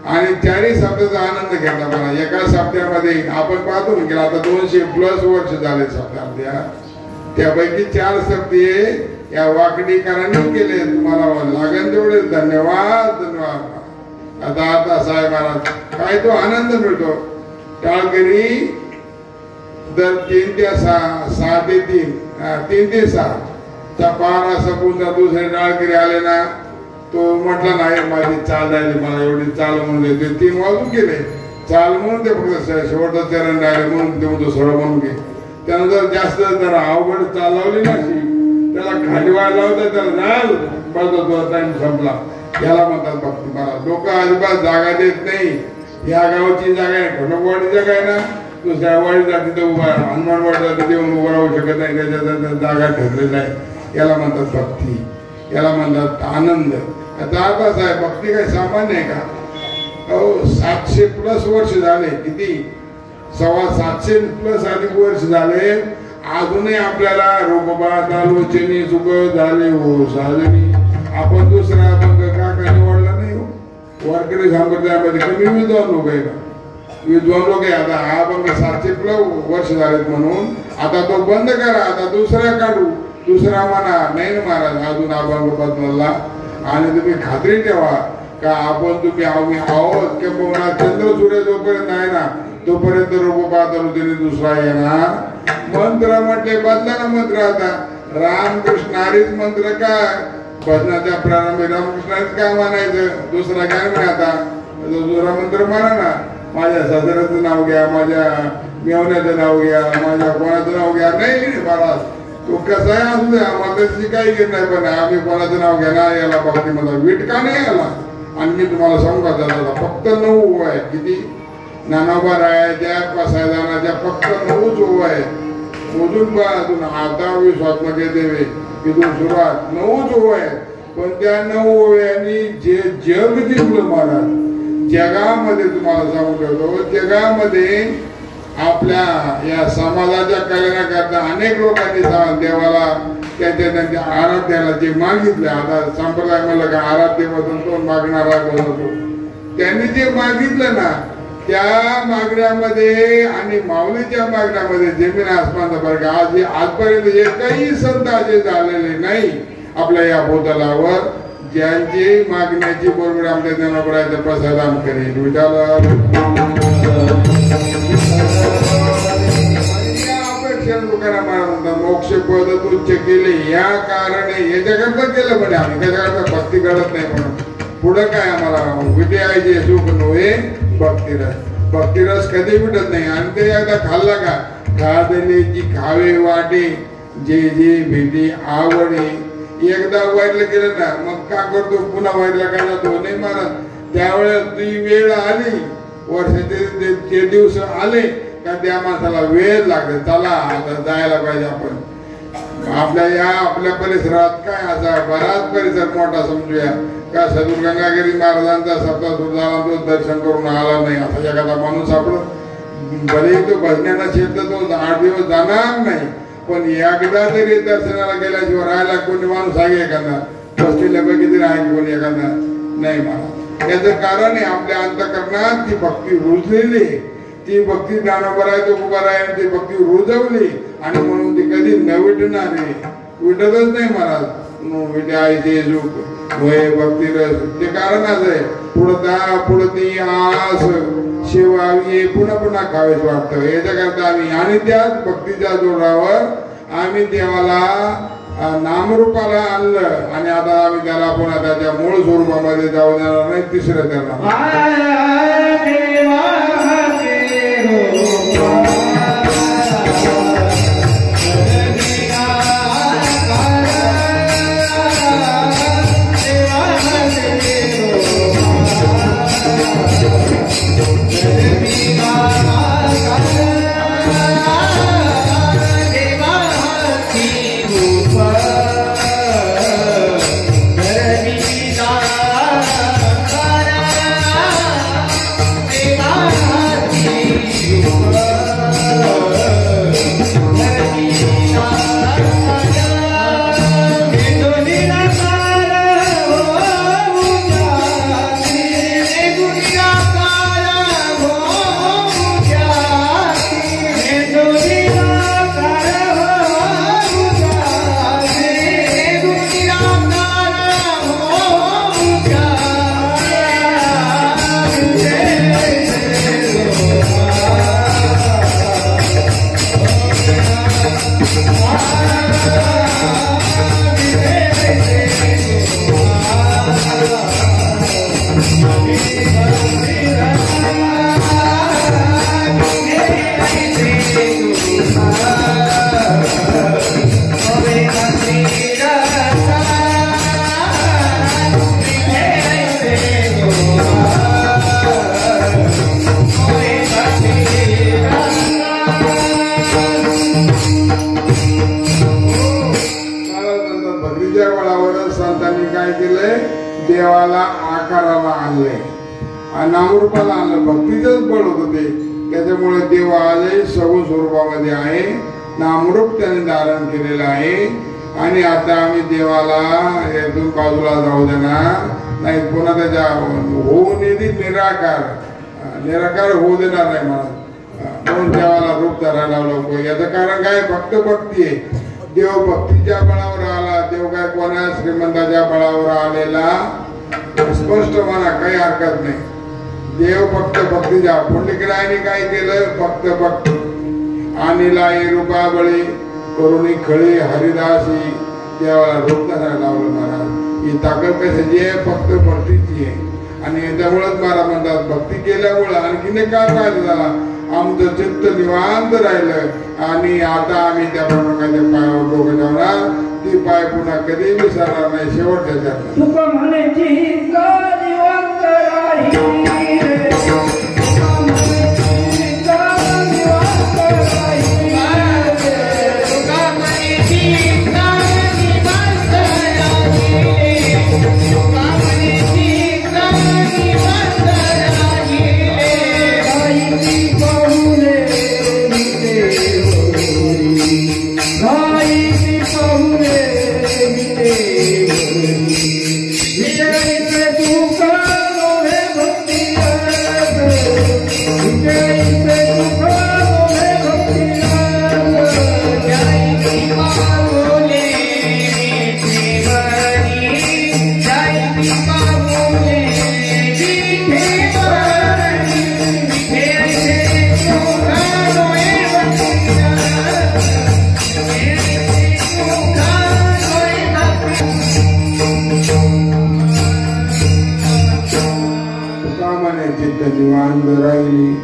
आणि 4ही सप्त्याचा आनंद घेतला. मला एका सप्त्यामध्ये आपण पाहतो की आता 200+ वर्ष झाले सप्त्या, त्यापैकी 4 सप्ते या वाकडीकरांनी केले. तुम्हाला लागेल तेवढे धन्यवाद. आता साहेब महाराज काय तो आनंद मिळतो. टाळकरी दर 3 ते 6 ते 3 ते 6 चा पारा सपून दुसरे टाळकरी आले ना, तो म्हटला नाही माझी चाल झाली, मला एवढी चाल म्हणून देते. 3 वाजून गेले चाल म्हणून ते फक्त शेवटचं चरण राहिले म्हणून ते दुसरं म्हणून घे. त्यानं जर जास्त जरा अवघड चाल लावली ना, त्याला खाली वाढ लावतात, त्याला जाल बळतो टाइम संपला. याला म्हणतात भक्ती. मला लोक अजिबात जागा देत नाही. या गावाची जागा आहे, खंडोबावाडी जागा आहे ना, दुसऱ्या वाडी जाती तर उभा हनुमानवाडी जाती देऊन उभं राहू शकत नाही. त्याच्या जागा ठरलेला आहे. याला म्हणतात भक्ती, याला म्हणतात आनंद. आता साहेब भक्ती काही सामान्य आहे का? अहो 700+ वर्ष झाले. किती 750+ अधिक वर्ष झाले. अजूनही आपल्याला रोगबाधा लोचनी सुख झाले हो साजनी. आपण दुसरा अभंग का निवडला नाही हो. वारकरी संप्रदायामध्ये कमी विद्वान लोक आहे का? विद्वान लोक आहे. आता हा अभंग 700+ वर्ष झालेत म्हणून आता तो बंद करा, आता दुसरा काढू, दुसरा म्हणा. नाही महाराज अजून अभंग बदलला. आणि तुम्ही खात्री ठेवा का आपण तुम्ही आहोत किंवा चंद्र सूर्य जोपर्यंत आहे ना तोपर्यंत रोगबाधा लोचनी दुसरा येणार. मंत्र म्हटले बदला ना मंत्र. आता रामकृष्ण हरीच मंत्र काय भजनाच्या प्रारंभी रामकृष्णाच काय म्हणायचं, दुसरा काय म्हणे. आता दुसरा मंत्र म्हणा ना, माझ्या सासऱ्याचं नाव घ्या, माझ्या मेवण्याचं नाव घ्या, माझ्या कोणाचं नाव घ्या. नाही महाराज तो कसा आहे असू द्या, आम्हाला त्याची काही घेत नाही. पण आम्ही कोणाचं नाव घेणार याला भक्ती मला विटका नाही आला. आणि मी तुम्हाला सांगू का दादा फक्त 9 आहे. किती नानाबा रायाच्या पसायदानाच्या फक्त 9 आहे. मोजून पहा अजून आता 20 देवे इथून सुरुवात 9 आहे. पण त्या 9 ओव्यांनी जे जग जिंकलं महाराज. जगामध्ये तुम्हाला सांगू ठेवतो, जगामध्ये आपल्या या समाजाच्या कल्याणाकरता अनेक लोकांनी देवाला त्यांच्या आराध्याला जे मागितलं, आता संप्रदाय म्हणलं का आराध्य मधून तो मागणारा बोलतो, त्यांनी जे मागितलं ना त्या मागण्यामध्ये आणि माऊलीच्या मागण्यामध्ये जमीन आसमानचा फरक. आजपर्यंत एकही संत असे झालेले नाही आपल्या या भूतलावर ज्यांची मागण्याची बरोबर आमच्या ज्ञानोबरायचा प्रसाद करेल. मोक्ष पद तुच्छ केले या कारणे याच्याकरता केलं म्हणे आम्ही, त्याच्याकरता भक्ती करत नाही म्हणून. पुढं काय आम्हाला विटे आहे जे सुख नव्हे भक्तिरस. भक्तिरस कधी विटत नाही. आणि ते एकदा खाल्ला का खादले जी खावे वाटे जे जे भेटे आवडे. एकदा वाईटला गेलं ना मग का करतो पुन्हा वाईटला का जातो नाही महाराज. त्यावेळेस ती वेळ आली वर्षाचे ते दिवस आले का त्या माणसाला वेळ लागते. चला आता जायला पाहिजे आपण. आपल्या परिसरात काय असा बराच परिसर मोठा समजूया का सद्गुरू गंगागिरी महाराजांचा सप्ताह दर्शन करून आला नाही असा एखादा माणूस सापडत. भले तो भजनाला शेत तो 8 दिवस जाणार नाही, पण एकदा तरी दर्शनाला गेल्याशिवाय राहायला कोणी माणूस आहे एखादा बसलेल्या पैकी आहे कोणी एखादा नाही मला. याचं कारण आहे आपल्या अंतःकरणात ती भक्ती रुजलेली, ती भक्ती ज्ञानोबराय तुकोबाराय ती भक्ती रुजवली आणि म्हणून ती कधी न विटणार आहे. विटतच नाही महाराज. विटायचे सुख होय भक्ती रस ते कारणच आहे. पुढं ती आस शिवावी पुन्हा पुन्हा खावेच वाटतं. याच्याकरता आम्ही आणि त्याच भक्तीच्या जोरावर आम्ही देवाला नामरूपाला आणलं आणि आता आम्ही त्याला पुन्हा त्याच्या मूळ स्वरूपामध्ये जाऊ देणार नाही. तिसरं त्याला देवाला आकाराला आणले आणि नामरूपाला आणलं. भक्तीचंच बळ होतं ते. त्याच्यामुळे देव आले सगुण स्वरूपामध्ये आहे. नामरूप त्याने धारण केलेलं आहे. आणि आता आम्ही देवाला यातून बाजूला जाऊ देणार नाही. पुन्हा त्याच्या होऊ निधी निराकार होऊ देणार नाही मला. म्हणून देवाला रूप धरायला लावलं. याचं कारण काय फक्त भक्ती आहे. देव भक्तीच्या बळावर आला. देव काय कोणा श्रीमंताच्या बळावर आलेला स्पष्ट म्हणा काही हरकत नाही. देव फक्त भक्तीच्या. पुंडलिकरायाने काय केलं फक्त भक्ती आणि लाई रूपा बळी करुणी खळी हरिदासी देवाला रूप धरायला लावलं महाराज. ही ताकद कशाची आहे फक्त भक्तीची आहे. आणि त्यामुळेच महाराज म्हणतात भक्ती केल्यामुळं आणखीन काय फायदा झाला. आमचं चित्त निवांत राहिलं आणि आता आम्ही त्या प्रमाणाच्या पायावर डोकं ठेवणार. ती पाय पुन्हा कधी विसरणार नाही. शेवटच्या निवांत राहिली.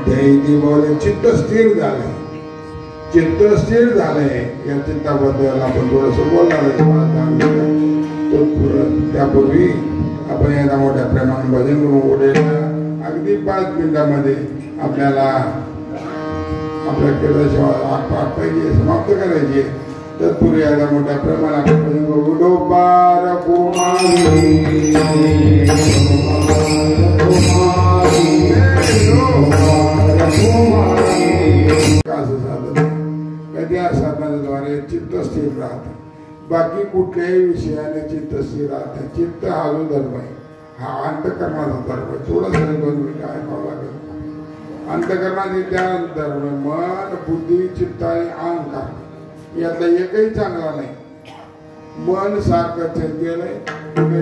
ती बोले चित्त स्थिर झाले. चित्त स्थिर झाले. या चित्ताबद्दल आपण थोडस बोलणार आहे. त्यापूर्वी आपण याला मोठ्या प्रेमाने भजन करून उडेल अगदी 5 मिनिटांमध्ये आपल्याला आपल्या केल्याशिवाय पाहिजे समाप्त करायची. तत्पूर्वी याला मोठ्या प्रेमाने आपण भजन करू. डोबार कुमारी त्या साधनाद्वारे चित्त स्थिर राहते. बाकी कुठल्याही विषयाने चित्त स्थिर राहते. चित्त हा जो धर्म आहे हा अंतःकरणाचा धर्म आहे. थोडंसं 2 मिनिटं ऐकावं लागेल. अंतःकरणाचे त्या धर्म मन बुद्धी चित्त आणि अहंकार यातला एकही चांगला नाही. मन सारखं चंचल आहे.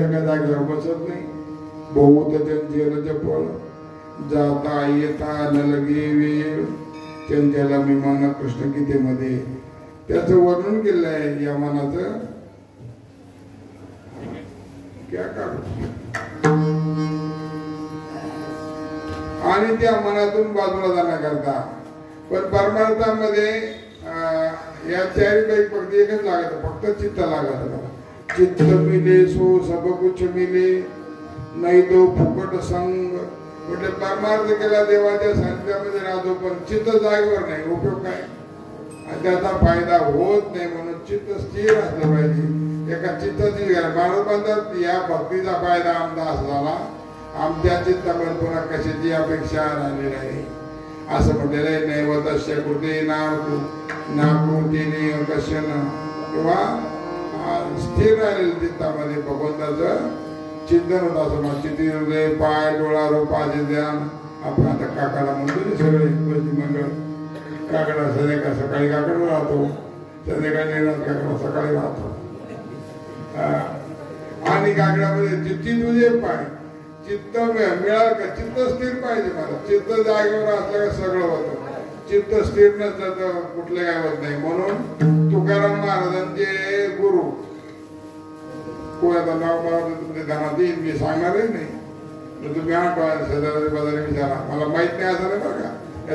एका जागेवर बसत नाही. बहुत चंचल फळ जाता येता न लगे वेळ चंचला मी मन कृष्ण गीतेमध्ये त्याचं वर्णन केलं आहे. या मनाचं क्या काढू आणि त्या मनातून बाजूला जाण्याकरता. पण परमार्थामध्ये या 4 पैकी फक्त एकच लागत. फक्त चित्त लागत. चित्त मिले सो सब कुछ मिले नाही तो फुकट संग. म्हणजे परमार्थ केला देवाच्या सानिध्यामध्ये राहतो पण चित्त जागेवर नाही. उपयोग काय? त्याचा फायदा होत नाही. म्हणून चित्त स्थिर असलं पाहिजे. एका चित्ताची महाराज म्हणतात या भक्तीचा फायदा आमचा असा झाला आमच्या चित्तावर पुन्हा कशाची अपेक्षा राहिली नाही. असं म्हटलेलं आहे. नैवतस्य कृते नाकृतीने कशन किंवा स्थिर राहिलेलं चित्तामध्ये भगवंताचं चिंतन होत. असं मग चित्ती हृदय पाय डोळा रोपाचे ध्यान. आपण आता काकाला म्हणतो सगळे मंगळ काकडा संध्याकाळ सकाळी काकडा राहतो. संध्याकाळी काकडा सकाळी राहतो. आणि काकड्यामध्ये चित्ती तुझे पाय चित्त मिळाल का? चित्त स्थिर पाहिजे. मला चित्त जागेवर असलं का सगळं होतं. चित्त स्थिर नसलं तर कुठले काय होत नाही. म्हणून तुकाराम महाराजांचे गुरु कोणाचं नाव मला तुमच्या ध्यानात येईल. मी सांगणारही नाही. तुम्ही आठवा शेजारी बाजारी विचारा. मला माहित नाही असं नाही बरं का.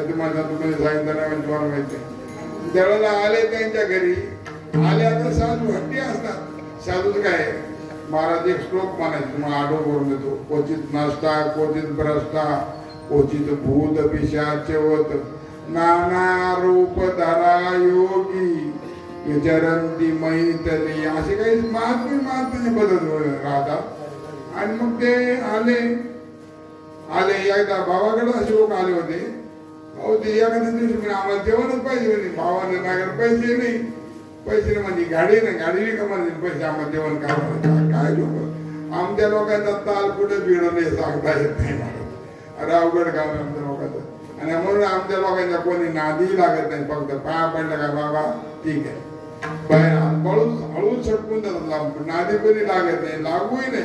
तुम्हाला तुम्ही सांगितलं नाही तुम्हाला माहित नाही. त्यावेळेला आले त्यांच्या घरी आले. आता साधू हट्टी असतात. साधूच काय महाराज एक श्लोक म्हणायचे तुम्हाला आठवण करून देतो. क्वचित नष्टा क्वचित भ्रष्टा क्वचित भूत पिशाचवत नाना रूप धरा योगी विचरंती मैतली. असे काही महात्म्याने बदल राहतात. आणि मग ते आले एकदा भावाकडे असे लोक आले होते. अहो ते एखाद्या दिवशी आम्हाला जेवणच पाहिजे म्हणे. भावाने माझ्याकडे पैसे नाही. पैसे म्हणजे गाडी नाही. गाडी नाही कमाल पैसे आम्हाला जेवण काय लोक आमच्या लोकांचा ताल कुठे भिडं नाही सांगता येत नाही मला. अरे अवघड काम आहे आमच्या लोकांचं. आणि म्हणून आमच्या लोकांचा कोणी नादी लागत नाही. फक्त पाया पडलं का बाबा ठीक आहे बाहेर हळूच सटकून जातात. नादी कोणी लागत नाही. लागूही नाही.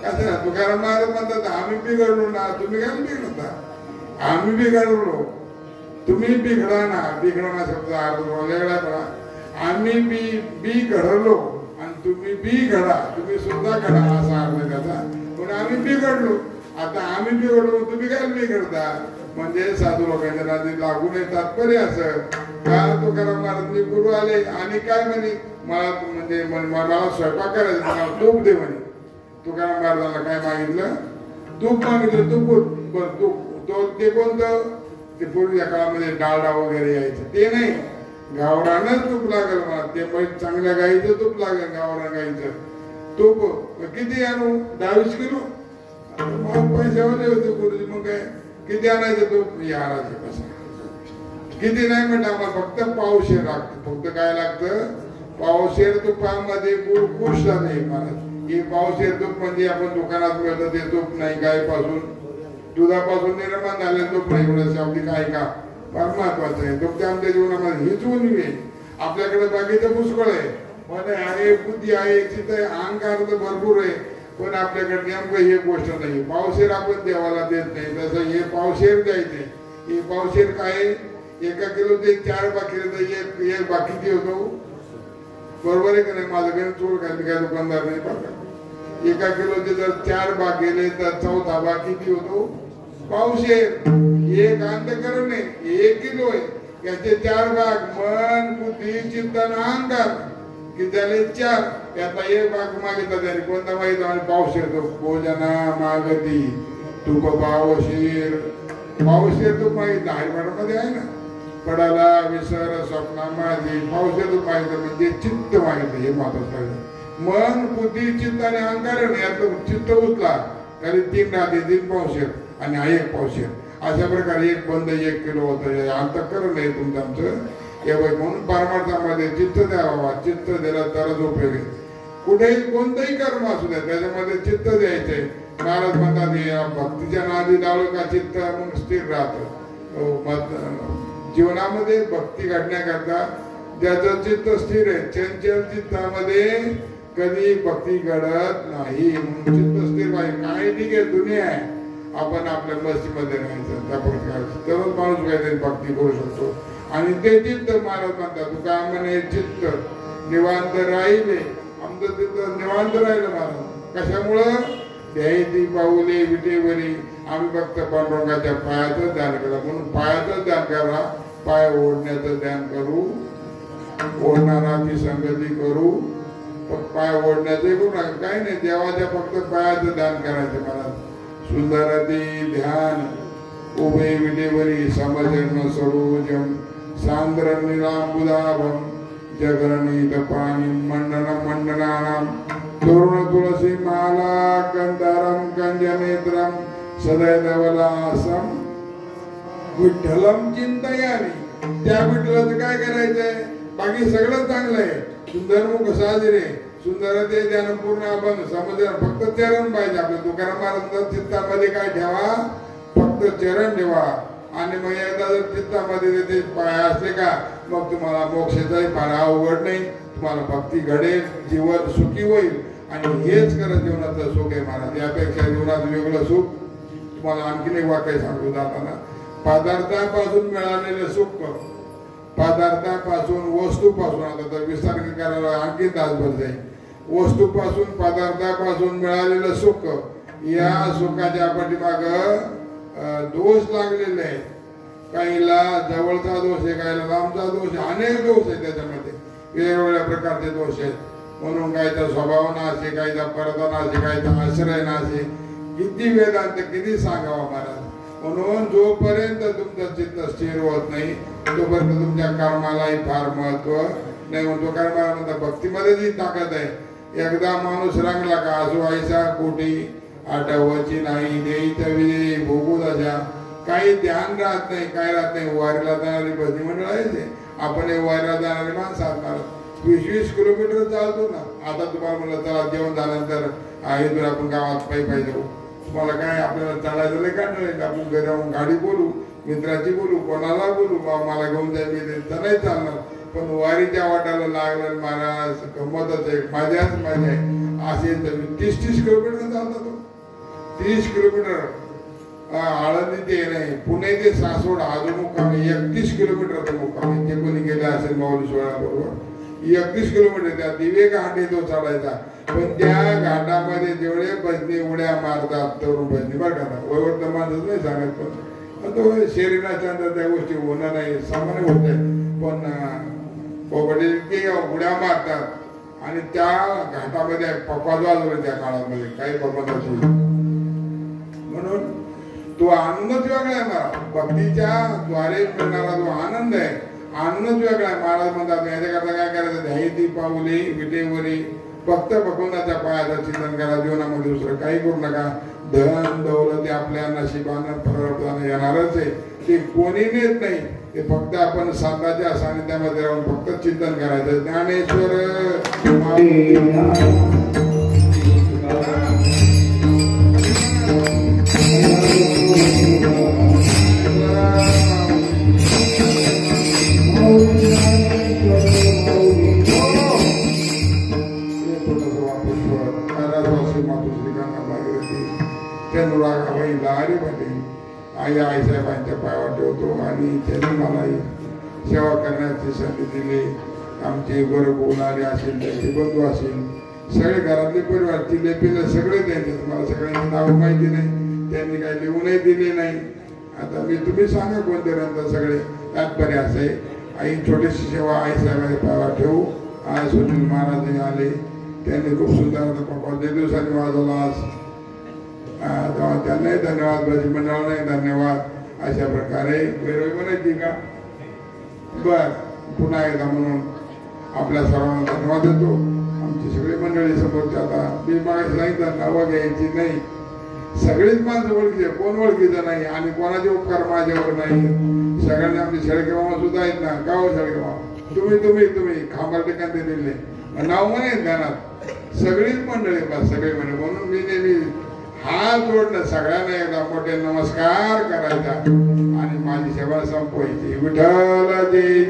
कसं ना तुकाराम महाराज म्हणतात आम्ही बिघडलो ना. तुम्ही काय बिघडता? आम्ही बिघडलो तुम्ही बिघडा ना. बिघडणा शब्द अर्थ वेगळा करा. आम्ही बी घडलो आणि तुम्ही बी घडा. तुम्ही सुद्धा घडा असा अर्थ त्याचा. पण आम्ही बिघडलो. आता आम्ही बिघडलो तुम्ही काय बिघडता? म्हणजे साधू लोकांच्या नादी लागू नये. तात्पर्य असं का तुकाराम महाराज गुरु आले आणि काय म्हणे मला म्हणजे मला स्वयंपाक करायचं मला तूप दे म्हणे. तुकाराम महाराजांना काय मागितलं? तूप मागितलं. तूप ते कोणतं? ते पूर्वीच्या काळामध्ये डालडा वगैरे यायचं ते नाही. गावरानच तूप लागेल मला. ते चांगल्या गाईचं तूप लागेल. गावरान गाईचं तूप किती आणू? 22 किलो. पैशावाले होते गुरुजी. मग काय किती आणायचं तूप? याराचे कसं किती नाही म्हणलं आम्हाला फक्त पावशेर लागतं. फक्त काय लागतं? पावशेर तुपामध्ये गुळ कुष्ट नाही महाराज. हे पावशेर तूप म्हणजे आपण दुकानात मिळतं ते तूप नाही. गायपासून दुधापासून निर्माण झालेलं तूप नाही. एवढं शाब्दिक काय का फार महत्वाचं आहे. तूप आमच्या जीवनामध्ये हीच उणीव आहे. आपल्याकडे बाकीचं पुष्कळ आहे. पण आहे बुद्धी आहे चित्त आहे अहंकार तर भरपूर आहे. पण आपल्याकडे नेमकं ही गोष्ट नाही. पावशेर आपण देवाला देत नाही. तसं हे पावशेर द्यायचे. हे पावशेर काय? 1 किलो ते 4 बाकी तर एक बाकी होतो. बरोबर आहे का नाही? माझं काही चोर काय मी काय दुकानदार नाही बघा. 1 किलोचे जर 4 भाग गेले तर 4था भाग किती होतो? पावशेर एक अंतकरण आहे 1 किलो आहे याचे 4 भाग मन बुद्धी चित्त आणि अहंकार की झाले 4 याचा 1 भाग मागितला त्याने कोणता मागितला आणि पावशेर तो भोजना मागती तुप पावशेर तूप मागितला हरिपाठामध्ये आहे ना पडाला विसर स्वप्ना माझी पावशेर तूप मागितलं म्हणजे चित्त मागितलं हे महत्वाचं मन बुद्धी चित्त आणि अहंकार यातलं चित्त उचला तरी 3 राहते 3 पावशेर आणि हा 1 पावशेर अशा प्रकारे 1 बंद 1 किलो होतं अंतःकरण आहे तुमचं आमचं म्हणून परमार्थामध्ये चित्त द्यावा चित्त दिलं तरच उपयोग आहे कुठेही कोणतंही कर्म असू द्या त्याच्यामध्ये चित्त द्यायचंय महाराज म्हणतात भक्तीच्या नादी लावलं का चित्त मग स्थिर राहतं जीवनामध्ये भक्ती घडण्याकरता ज्याचं चित्त स्थिर आहे चंचल चित्तामध्ये कधी भक्ती घडत नाही चित्त स्थिर पाहिजे काय ठीक आहे दुनिया आहे आपण आपल्या मस्तीमध्ये राहायचं त्या प्रकारे तरच माणूस काहीतरी भक्ती करू शकतो आणि ते चित्त महाराज म्हणतात तू काय म्हणे चित्त निवांत राहिले आमचं चित्त निवांत राहिलं महाराज कशामुळं द्यायची पाऊले विटेवरी आम्ही फक्त पांडुरंगाच्या पायाचं ध्यान केलं म्हणून पायाचं ध्यान करा पाय ओढण्याचं ध्यान करू ओढणाराची संगती करू पाय ओढण्याचे करू नका काही नाही देवाच्या फक्त पायाचं ध्यान करायचं महाराज सुंदरती ध्यान उभे विटेवरी समजन सरोजम सांद्र निरांबुदाभम जगरणीत पाणी मंडन मंडनानाम तरुण तुळसी माला कंदारम कंजनेत्रम सदैवलासम विठ्ठलम चिंतयामी त्या विठ्ठलाचं काय करायचंय बाकी सगळं चांगलं आहे सुंदर मुख साजरे सुंदर ते ज्ञान पूर्ण आपण समजलं फक्त चरण पाहिजे आपल्या तुकाराम महाराजांच्या चित्तामध्ये काय ठेवा फक्त चरण ठेवा आणि मग एकदा जर चित्तामध्ये ते पाय असले का मग तुम्हाला मोक्षाचाही फार अवघड नाही तुम्हाला भक्ती घडेल जीवन सुखी होईल आणि हेच खरं जीवनाचं सुख आहे महाराज यापेक्षा जीवनात वेगळं सुख तुम्हाला आणखीन एक वाक्य सांगू जाताना पदार्थापासून मिळालेलं सुख पदार्थापासून वस्तूपासून आता तर विस्तार करायला आणखी तासभर जाईल वस्तूपासून पदार्थापासून मिळालेलं सुख या सुखाच्या पाठीमाग दोष लागलेले आहेत काहीला जवळचा दोष आहे काहीला लांबचा दोष आहे अनेक दोष आहे त्याच्यामध्ये वेगवेगळ्या प्रकारचे दोष आहेत म्हणून काहीचा स्वभाव नाशे काहीचा परदा नाशे काहीचा आश्रय नाशे किती वेदांत किती सांगावा महाराज म्हणून जोपर्यंत तुमचं चित्त स्थिर होत नाही तोपर्यंत तुमच्या कर्मालाही फार महत्व नाही म्हणतो कारण मला म्हणतात भक्तीमध्ये जी ताकद आहे एकदा माणूस रंगला का असो आईसा कोटी आठवची नाही देईचा विजयी भोगू दशा काही ध्यान राहत नाही काय राहत नाही वारीला जाणारी भजनी मंडळ आहे आपण हे वारीला जाणारी माणसं असणार 20-20 किलोमीटर चालतो ना आता तुम्हाला म्हणलं चला जेवण झाल्यानंतर इथून आपण गावात पायी जाऊ तुम्हाला काय आपल्याला चालायचं नाही काढणार आपण घरी जाऊन गाडी बोलू मित्राची बोलू कोणाला बोलू मला घेऊन जाईल तर नाही चालणार पण वारीच्या वाटाला लागलं महाराज गंमतच आहे माझ्याच माझ्या असे 30-30 किलोमीटर चालता तो 30 किलोमीटर आळंदी ते नाही पुणे ते सासवड हा जो मुक्काम 31 किलोमीटरचा मुक्काम आहे जे कोणी गेले असेल माऊली सोहळा बरोबर 31 किलोमीटर त्या दिवे घाटे तो चढायचा पण त्या घाटामध्ये जेवढे भजनी उड्या मारतात तरुण भजनी बरं का वयवर्ध माणसं नाही सांगत पण तो शरीराच्या अंदर त्या गोष्टी होणार नाही सामान्य होत आहे पण पोपटे उड्या मारतात आणि त्या घाटामध्ये पप्पा वाजवले त्या काळामध्ये काही पप्पाची म्हणून तो आनंदच वेगळा आहे मला भक्तीच्या द्वारे मिळणारा जो आनंद आहे आनंदच वेगळा आहे महाराज म्हणतात याच्याकरता काय करायचं ध्यायती पाऊली विटेवरी फक्त भगवंताच्या पायाचं चिंतन करा जीवनामध्ये दुसरं काही करू नका धन दौलत आपल्या नशिबानं प्रवर्तन येणारच आहे ते कोणी नेत नाही ते फक्त आपण संतांच्या सानिध्यामध्ये राहून फक्त चिंतन करायचं ज्ञानेश्वर आई आईसाहेबांच्या पायावर ठेवतो आणि त्यांनी मला सेवा करण्याची संधी दिली आमची बरं बोलणारे असेल त्यांचे बंधू असेल सगळे घरातले परिवार तिले पिले सगळे त्यांचे तुम्हाला सगळ्यांची नाव माहिती नाही त्यांनी काही लिहूनही दिले नाही. आता तुम्ही सांगा कोणते ग्रंथ सगळे तात्पर्य असे. आई छोटीशी सेवा आई साहेबांच्या पायावर ठेवू. आज सुनील महाराज आले, त्यांनी खूप सुंदर आता पकवान 2 दिवसांनी वाजवला आज. त्यांनाही धन्यवाद, भजी मंडळालाही धन्यवाद. अशा प्रकारे वेळोवेळी म्हणायची का बर पुन्हा एकदा म्हणून आपल्या सर्वांना धन्यवाद देतो. आमची सगळी मंडळी समोरची आता मी मागे सांगितलं नावं घ्यायची नाही. सगळीच माणसं ओळखीचे, कोण ओळखीचं नाही आणि कोणाचे उपकार माझ्यावर नाही. सगळ्यांनी आमचे शेळके मामा सुद्धा आहेत ना. का हो शेळके मामा, तुम्ही खांबार ठिकाणी दिले नाव म्हणे ध्यानात. सगळीच मंडळी बस सगळे म्हणे. म्हणून मी नेहमी हात जोडणं सगळ्यांना एकदा मोठे नमस्कार करायचा आणि माझी सेवा संपवायची. विठ्ठल जय